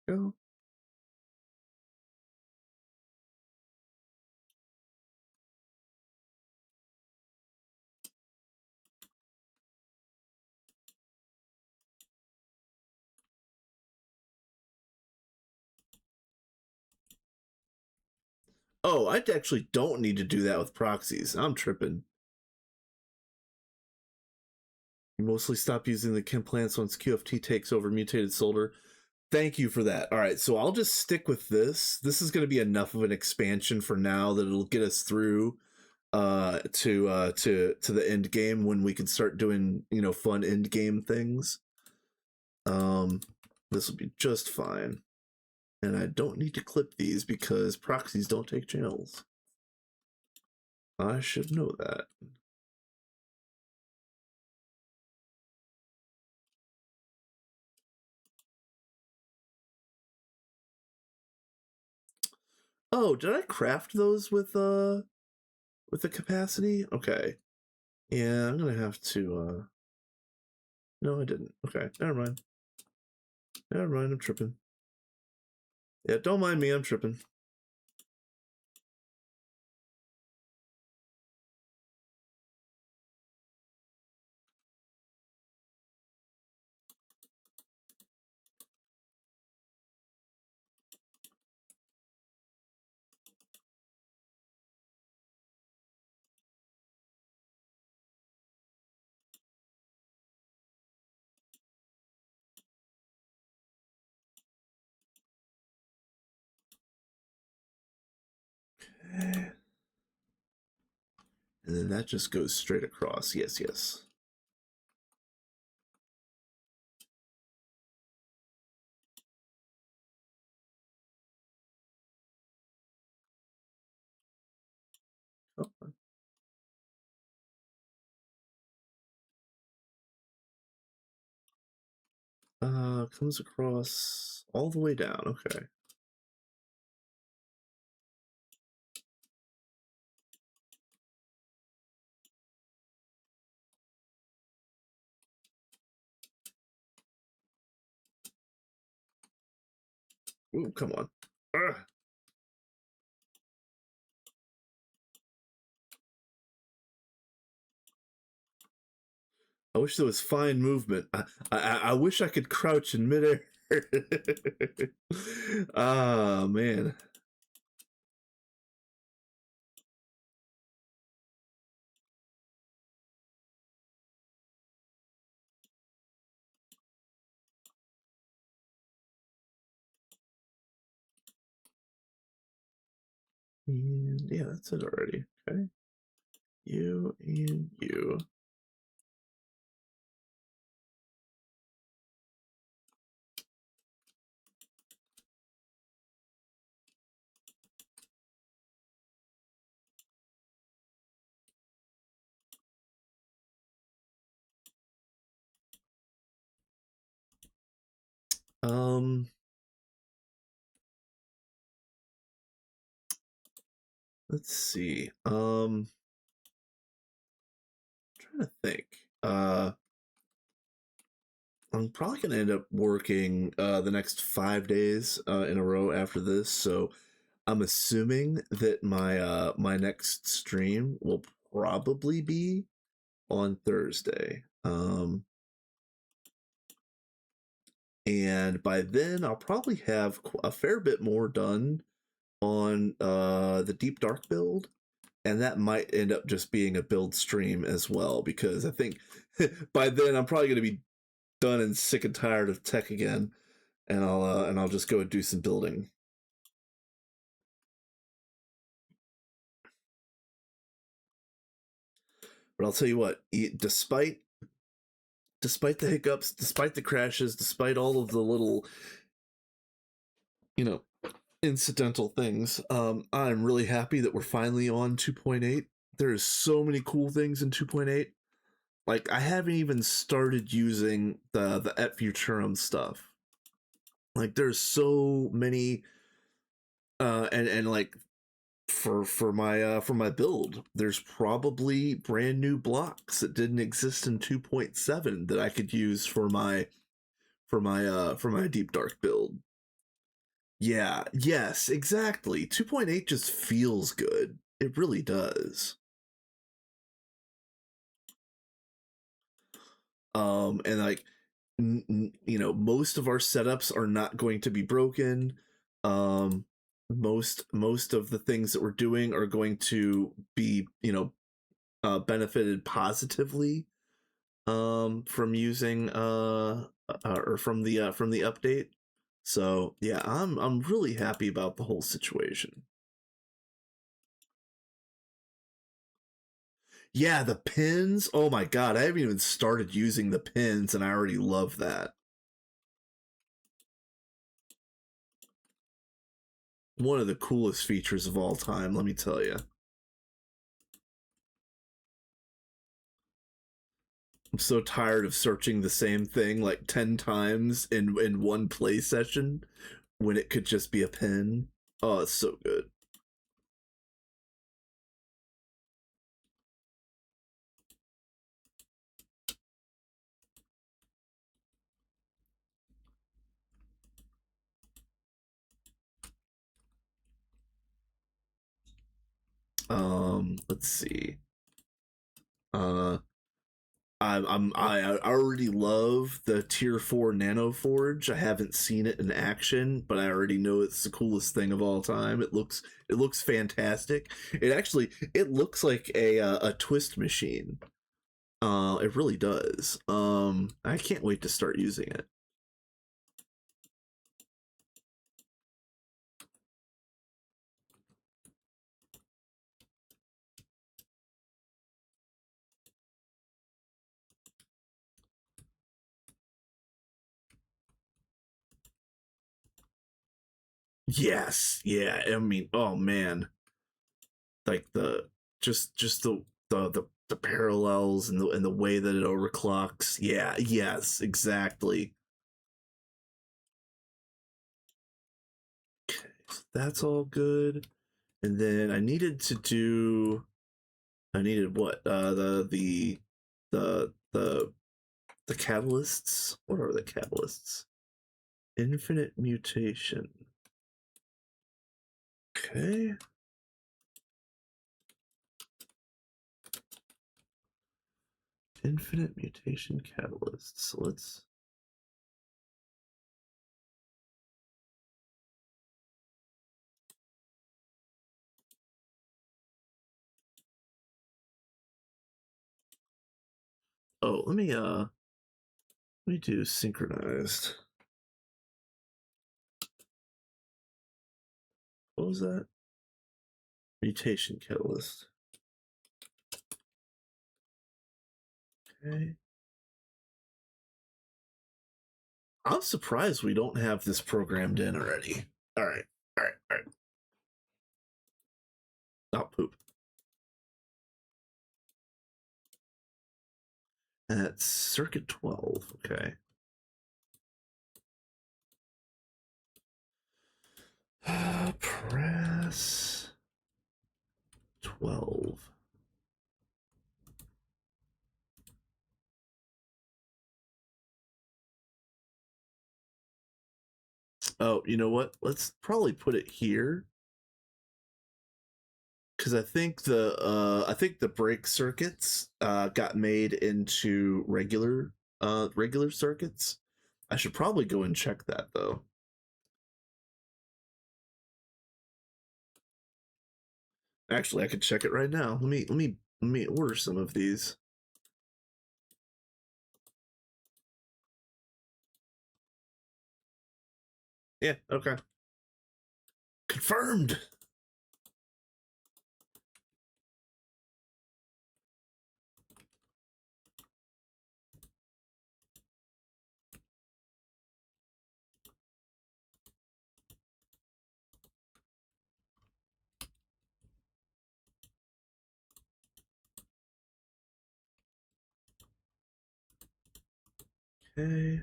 Go. Oh, I actually don't need to do that with proxies. I'm tripping. You mostly stop using the chem plants once QFT takes over mutated solder. Thank you for that. All right, so I'll just stick with this. This is going to be enough of an expansion for now that it'll get us through to the end game when we can start doing, fun end game things. This will be just fine. And I don't need to clip these because proxies don't take channels. I should know that. Oh, did I craft those with the capacity? Okay. Yeah, I'm gonna have to no, I didn't. Okay, never mind. I'm tripping. Yeah, don't mind me, I'm tripping. Okay. And then that just goes straight across. Yes. Oh. Comes across all the way down. Okay. Ooh, come on. Ugh. I wish there was fine movement. I wish I could crouch in midair. Ah, man. And yeah, that's it already. Okay. You and you. Um, let's see. I'm trying to think. I'm probably gonna end up working the next 5 days in a row after this, so I'm assuming that my next stream will probably be on Thursday. And by then I'll probably have a fair bit more done on the Deep Dark build, and that might end up just being a build stream as well, because I think by then I'm probably going to be done and sick and tired of tech again, and I'll just go and do some building. But I'll tell you what, despite the hiccups, despite the crashes, despite all of the little, you know, incidental things, I'm really happy that we're finally on 2.8. There is so many cool things in 2.8. Like I haven't even started using the et futurum stuff. Like there's so many and like for my build, there's probably brand new blocks that didn't exist in 2.7 that I could use for my deep dark build. Yeah, yes, exactly. 2.8 just feels good. It really does. And like you know, most of our setups are not going to be broken. Most of the things that we're doing are going to be, you know, benefited positively from using or from the update. So yeah, I'm really happy about the whole situation. Yeah, the pins. Oh my god, I haven't even started using the pins, and I already love that. One of the coolest features of all time, let me tell you. I'm so tired of searching the same thing like 10 times in one play session when it could just be a pin. Oh, it's so good. Let's see. Uh I already love the tier 4 nano forge. I haven't seen it in action, but I already know it's the coolest thing of all time. It looks fantastic. It looks like a twist machine. It really does. I can't wait to start using it. Yes, yeah. I mean, oh man, like the just the parallels and the way that it overclocks. Yeah, yes, exactly. Okay, so that's all good. And then I needed what? The the the catalysts. What are the catalysts? Infinite mutation. Okay. Infinite mutation catalysts. Let's. Oh, let me do synchronized. What was that? Mutation catalyst. Okay. I'm surprised we don't have this programmed in already. All right. All right. All right. Not poop. That's circuit 12. Okay. Press 12. Oh, you know what? Let's probably put it here because I think the brake circuits got made into regular circuits. I should probably go and check that though. Actually, I could check it right now. Let me order some of these. Yeah, okay. Confirmed. Okay.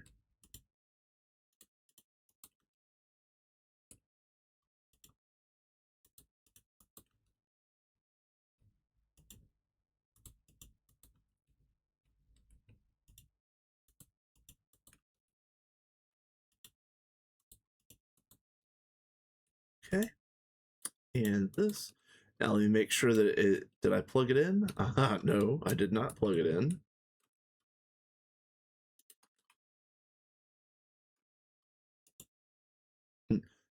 Okay. And this. Now let me make sure that it, did I plug it in? No, I did not plug it in.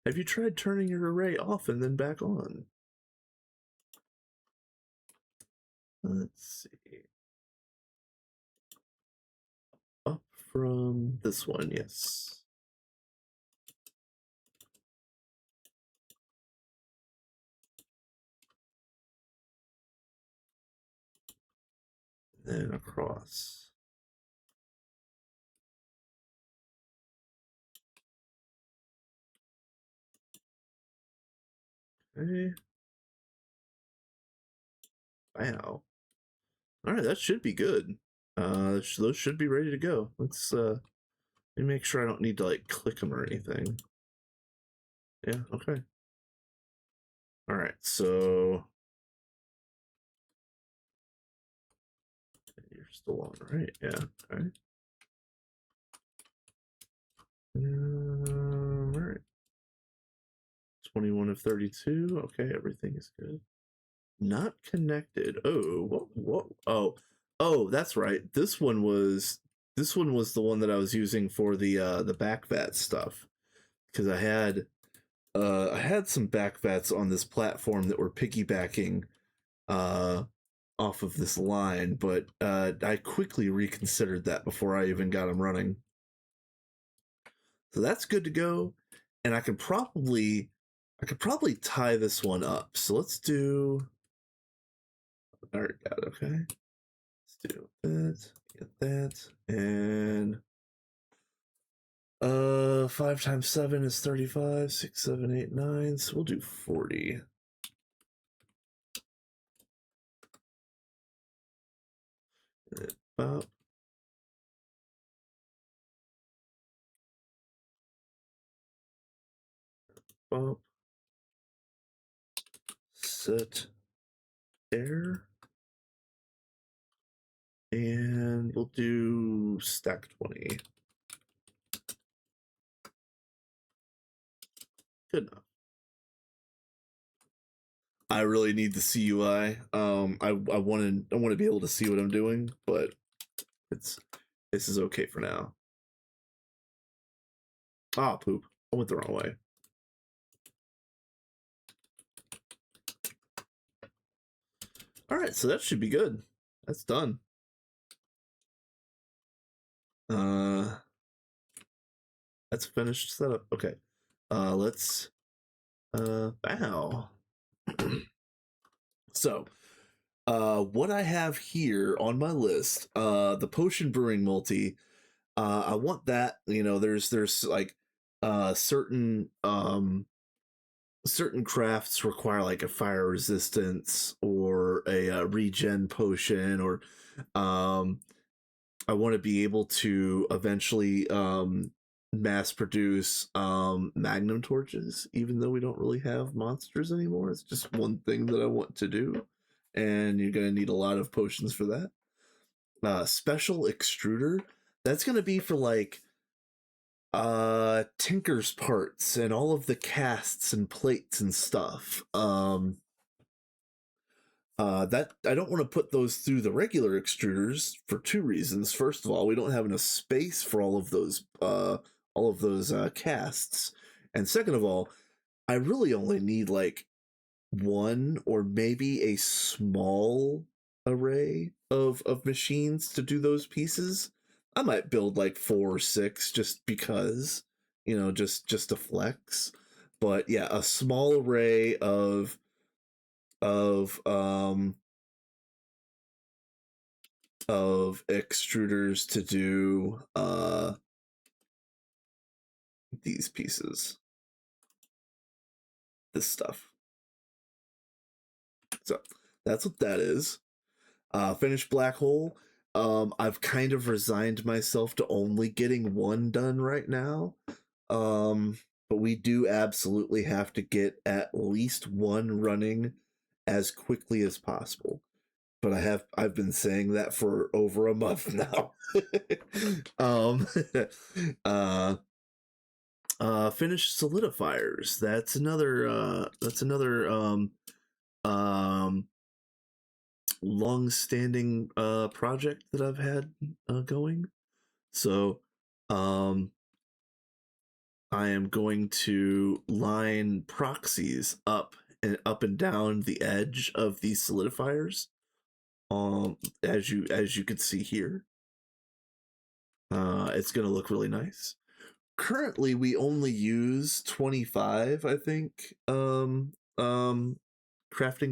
Have you tried turning your array off and then back on? Let's see. Up from this one, yes. Then across. Okay. Wow. All right, that should be good. Those should be ready to go. Let me make sure I don't need to like click them or anything. Yeah. Okay. All right. So you're still on, right? Yeah. Okay. All right. 21 of 32. Okay, everything is good. Not connected. Oh, what? Oh, that's right. This one was the one that I was using for the back vat stuff because I had some back vats on this platform that were piggybacking uh off of this line, but I quickly reconsidered that before I even got them running. So that's good to go, and I could probably tie this one up. So let's do. All right, got it. Okay, let's do that. Get that, and 5 times 7 is 35. 6, 7, 8, 9. So we'll do 40. Bop. Bop. Set there. And we'll do stack 20. Good enough. I really need the CUI. I want to be able to see what I'm doing, but it's this is okay for now. Ah, poop. I went the wrong way. All right, so that should be good. That's done. Uh, that's finished setup. Okay. Let's bow. So, what I have here on my list, the potion brewing multi. I want that. You know, there's like certain crafts require like a fire resistance or a regen potion, or um, I want to be able to eventually mass produce magnum torches, even though we don't really have monsters anymore. It's just one thing that I want to do, and you're gonna need a lot of potions for that. Special extruder. That's gonna be for like tinker's parts and all of the casts and plates and stuff. That I don't want to put those through the regular extruders for two reasons. First of all, we don't have enough space for all of those casts, and second of all, I really only need like one or maybe a small array of machines to do those pieces. I might build like 4 or 6 just because, just to flex. But yeah, a small array of um of extruders to do these pieces, this stuff. So that's what that is. Finished black hole. I've kind of resigned myself to only getting one done right now. But we do absolutely have to get at least one running as quickly as possible. But I've been saying that for over a month now. um uh Finished solidifiers. That's another um long-standing project that I've had going. So I am going to line proxies up and down the edge of these solidifiers. As you can see here, it's going to look really nice. Currently, we only use 25, I think, crafting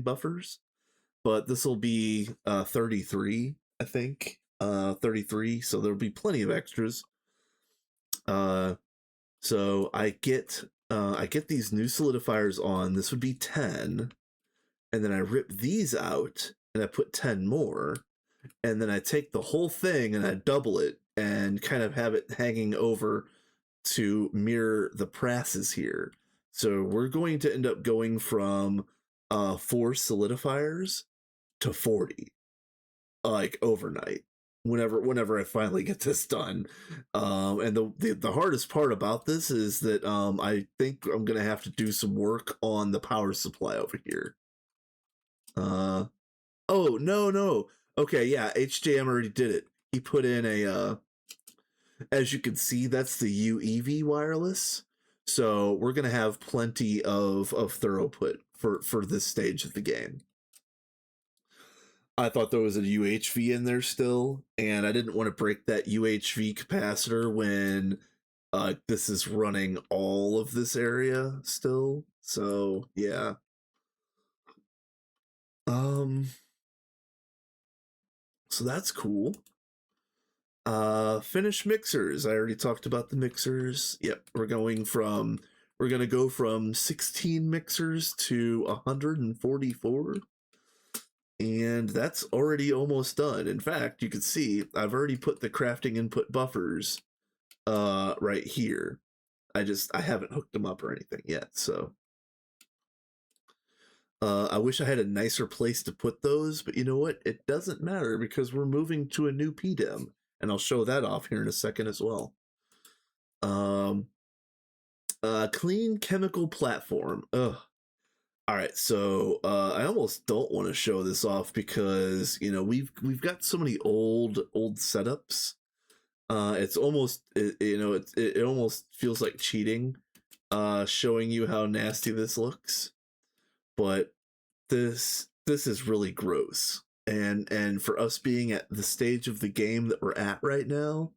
buffers, but this will be 33, I think, 33. So there'll be plenty of extras. So I get these new solidifiers on. This would be 10, and then I rip these out and I put 10 more, and then I take the whole thing and I double it and kind of have it hanging over to mirror the presses here. So we're going to end up going from 4 solidifiers to 40, like overnight, whenever I finally get this done. And the hardest part about this is that I think I'm gonna have to do some work on the power supply over here. Oh, no. Okay, yeah, HJM already did it. He put in a as you can see, that's the UEV wireless. So we're gonna have plenty of throughput for this stage of the game. I thought there was a UHV in there still, and I didn't want to break that UHV capacitor when this is running all of this area still. So yeah. So that's cool. Finish mixers. I already talked about the mixers. Yep, we're gonna go from 16 mixers to 144. And that's already almost done. In fact, you can see I've already put the crafting input buffers right here. I haven't hooked them up or anything yet, so I wish I had a nicer place to put those, but you know what? It doesn't matter because we're moving to a new PDEM, and I'll show that off here in a second as well. Clean chemical platform. Ugh. All right, so I almost don't want to show this off because we've got so many old setups. It's almost it almost feels like cheating, showing you how nasty this looks. But this is really gross, and for us being at the stage of the game that we're at right now,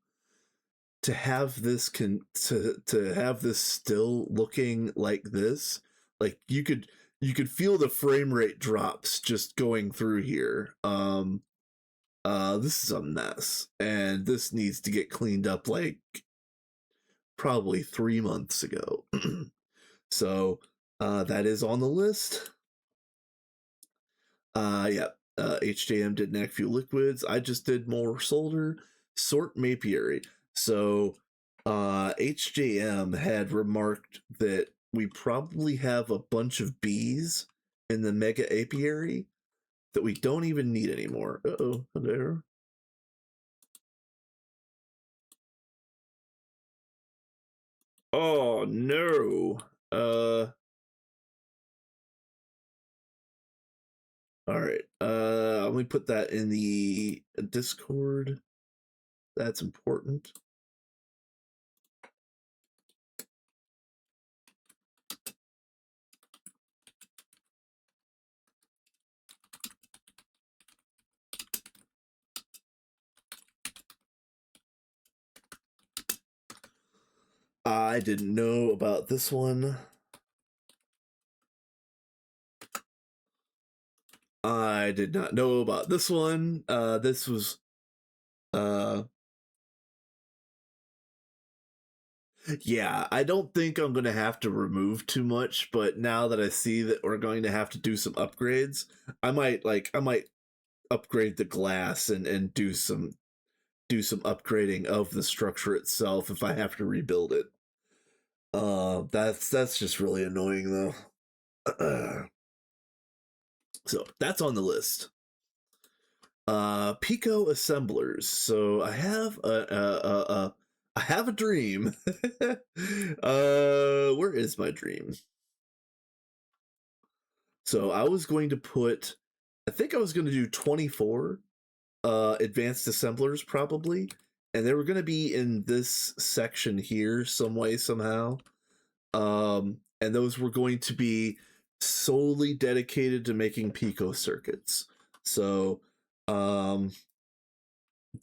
to have this to have this still looking like this, like you could feel the frame rate drops just going through here. This is a mess, and this needs to get cleaned up like probably 3 months ago. So that is on the list. Yeah, HJM did neck fuel liquids. I just did more solder, sort mapiary. So HJM had remarked that we probably have a bunch of bees in the mega apiary that we don't even need anymore. Uh-oh, there. Oh no. All right. Let me put that in the Discord. That's important. I didn't know about this one. I did not know about this one. This was yeah, I don't think I'm going to have to remove too much, but now that I see that we're going to have to do some upgrades, I might upgrade the glass and do some upgrading of the structure itself if I have to rebuild it. That's just really annoying though. So that's on the list. Pico assemblers. So I have a dream. Where is my dream? So I was going to put, I think I was going to do 24 advanced assemblers probably, and they were going to be in this section here some way somehow. And those were going to be solely dedicated to making pico circuits. So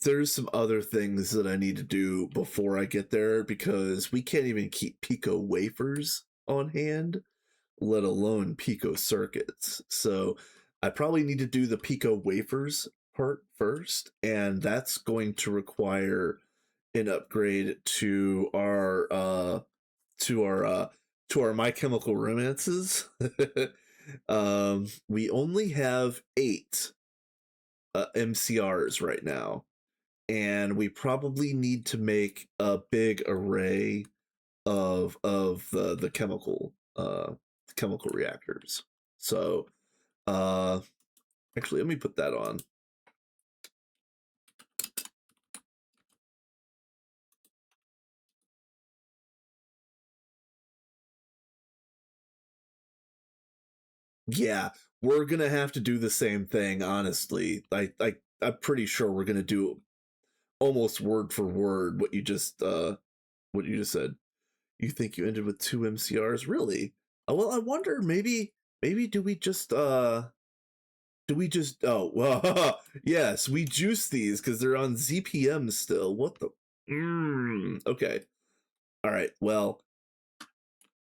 there's some other things that I need to do before I get there because we can't even keep pico wafers on hand, let alone pico circuits. So I probably need to do the pico wafers part first, and that's going to require an upgrade to our to our My Chemical Romances. We only have 8 MCRs right now, and we probably need to make a big array of the chemical reactors. So actually, let me put that on. Yeah, we're gonna have to do the same thing. Honestly, I'm pretty sure we're gonna do almost word for word what you just said. You think you ended with 2 MCRs? Really? Well, I wonder. Maybe do we just oh well yes, we juice these because they're on ZPM still. What the okay. All right. Well,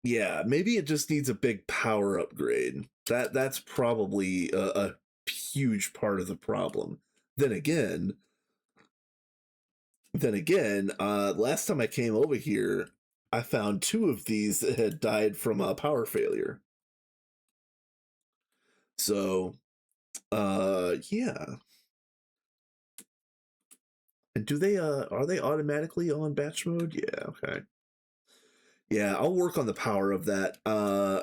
yeah, maybe it just needs a big power upgrade. That's probably a huge part of the problem. Then again, last time I came over here, I found 2 of these that had died from a power failure. So, yeah. And do they are they automatically on batch mode? Yeah, okay. Yeah, I'll work on the power of that.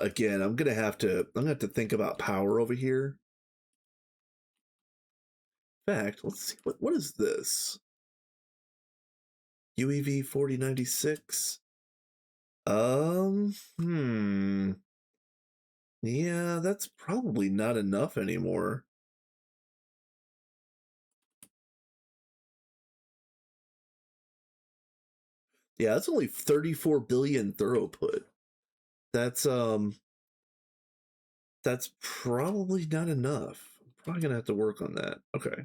Again, I'm gonna have to think about power over here. In fact, let's see what is this? UEV 4096. Hmm. Yeah, that's probably not enough anymore. Yeah, that's only 34 billion throughput. That's that's probably not enough. I'm probably gonna have to work on that. Okay.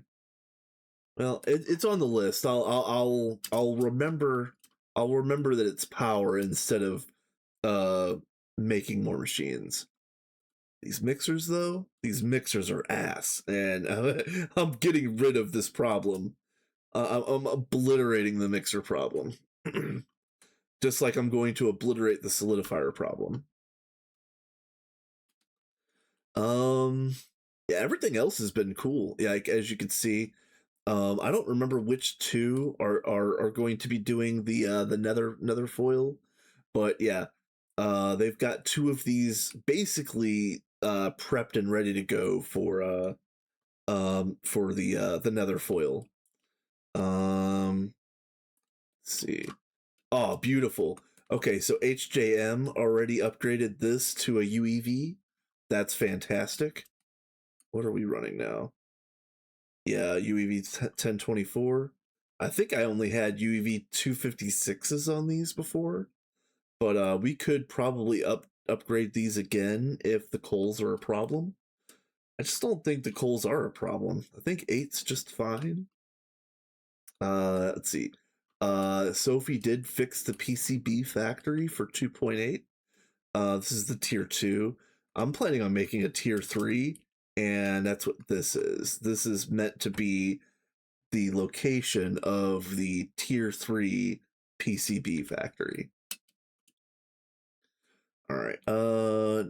Well, it's on the list. I'll remember. I'll remember that it's power instead of uh making more machines. These mixers, though, these mixers are ass, and I'm getting rid of this problem. I'm obliterating the mixer problem, just like I'm going to obliterate the solidifier problem. Um, yeah, everything else has been cool. Yeah, like, as you can see, I don't remember which 2 are going to be doing the nether foil, but yeah, they've got 2 of these basically prepped and ready to go for the nether foil. Let's see. Oh, beautiful. Okay, so HJM already upgraded this to a UEV. That's fantastic. What are we running now? Yeah, UEV 1024. I think I only had UEV 256s on these before, but we could probably upgrade these again if the coals are a problem. I just don't think the coals are a problem. I think 8's just fine. Let's see. Sophie did fix the PCB factory for 2.8. This is the tier 2. I'm planning on making a tier 3, and that's what this is. This is meant to be the location of the tier 3 PCB factory. All right.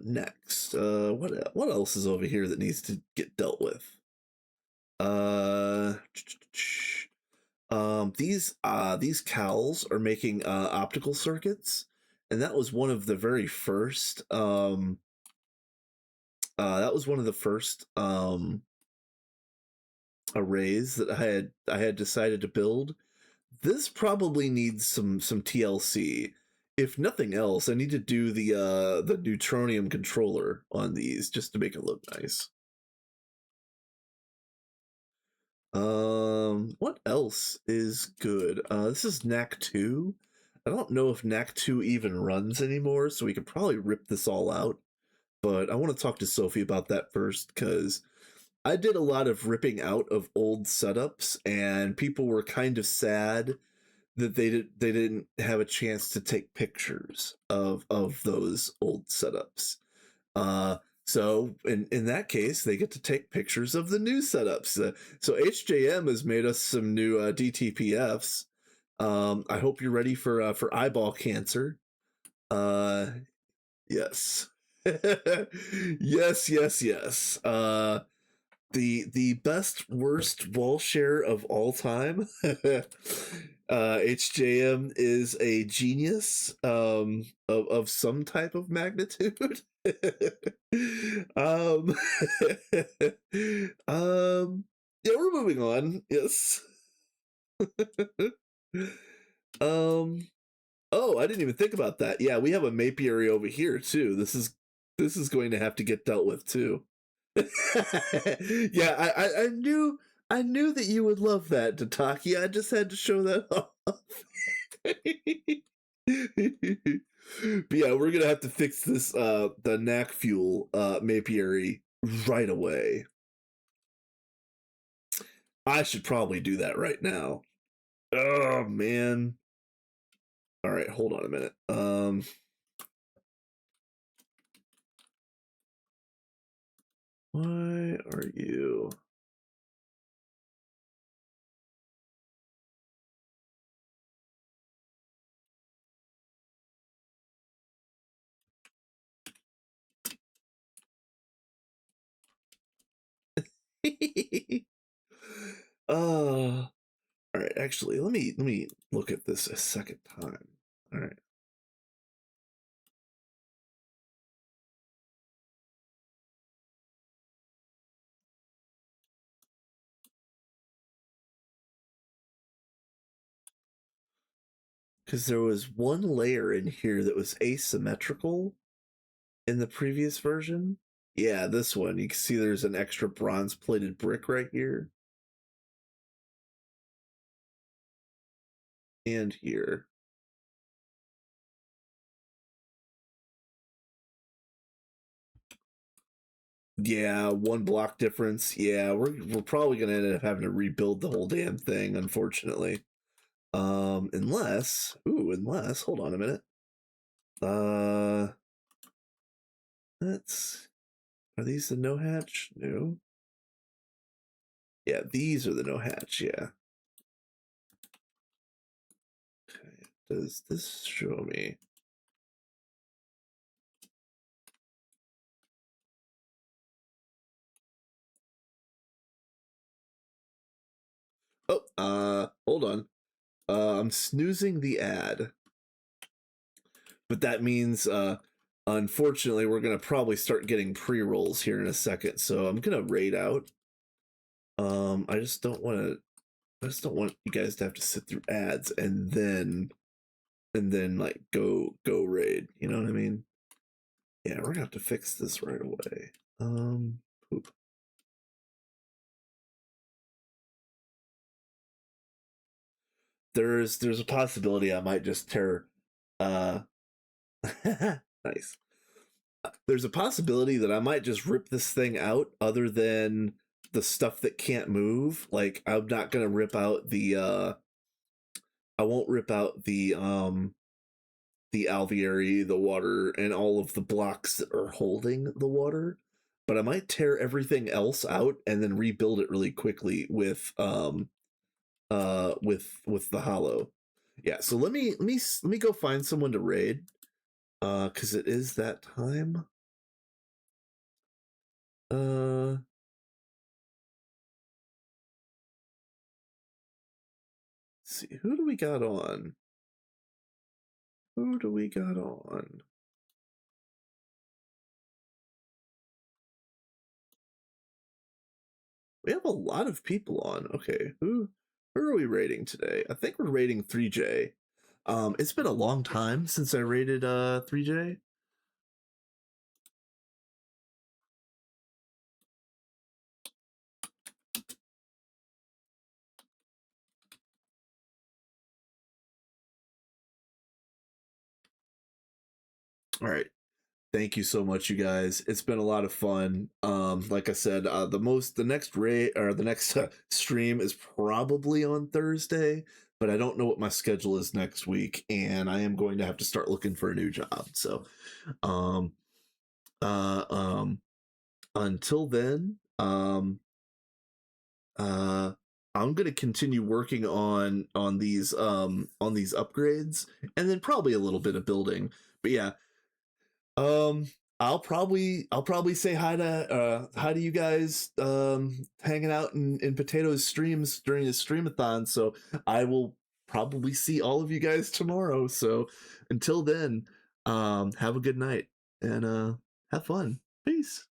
Next. What else is over here that needs to get dealt with? These cowls are making optical circuits, and that was one of the very first arrays that I had decided to build. This probably needs some TLC. If nothing else, I need to do the neutronium controller on these just to make it look nice. What else is good? This is NAC 2. I don't know if NAC 2 even runs anymore, so we could probably rip this all out. But I want to talk to Sophie about that first, because I did a lot of ripping out of old setups, and people were kind of sad that they didn't have a chance to take pictures of those old setups. So in that case, they get to take pictures of the new setups. So HJM has made us some new DTPFs. I hope you're ready for eyeball cancer. Yes. Yes. The best worst wall share of all time. HJM is a genius of some type of magnitude. um, yeah, we're moving on. Yes. Oh, I didn't even think about that. Yeah, we have a mapiary over here too. This is going to have to get dealt with too. Yeah, I knew that you would love that, Tataki. I just had to show that off. But yeah, we're gonna have to fix this the knack fuel mapiary right away. I should probably do that right now. Oh man. All right, hold on a minute. Why are you? All right, actually, let me look at this a second time. All right. Because there was one layer in here that was asymmetrical in the previous version. Yeah, this one. You can see there's an extra bronze plated brick right here. And here. Yeah, one block difference. Yeah, we're probably gonna end up having to rebuild the whole damn thing, unfortunately. Unless hold on a minute. Let's are these the no hatch? No. Yeah, these are the no hatch, yeah. Okay, does this show me? Oh, hold on. I'm snoozing the ad. But that means unfortunately we're gonna probably start getting pre-rolls here in a second, so I'm gonna raid out. I just don't want you guys to have to sit through ads and then like go raid. You know what I mean? Yeah, we're gonna have to fix this right away. Poop. There's a possibility I might just tear nice. There's a possibility that I might just rip this thing out other than the stuff that can't move. Like I'm not gonna rip out the I won't rip out the alveary, the water, and all of the blocks that are holding the water, but I might tear everything else out and then rebuild it really quickly with the hollow. Yeah, so let me go find someone to raid, because it is that time. Let's see, who do we got on? Who do we got on? We have a lot of people on. Okay, who are we rating today? I think we're rating 3J. It's been a long time since I rated 3J. All right. Thank you so much, you guys. It's been a lot of fun. Like I said, the next raid or the next stream is probably on Thursday, but I don't know what my schedule is next week, and I am going to have to start looking for a new job. So, um, uh, um, until then, uh, I'm gonna continue working on these upgrades, and then probably a little bit of building. But yeah, um, I'll probably say hi to you guys hanging out in Potatoes streams during his streamathon. So I will probably see all of you guys tomorrow. So until then, have a good night and have fun. Peace.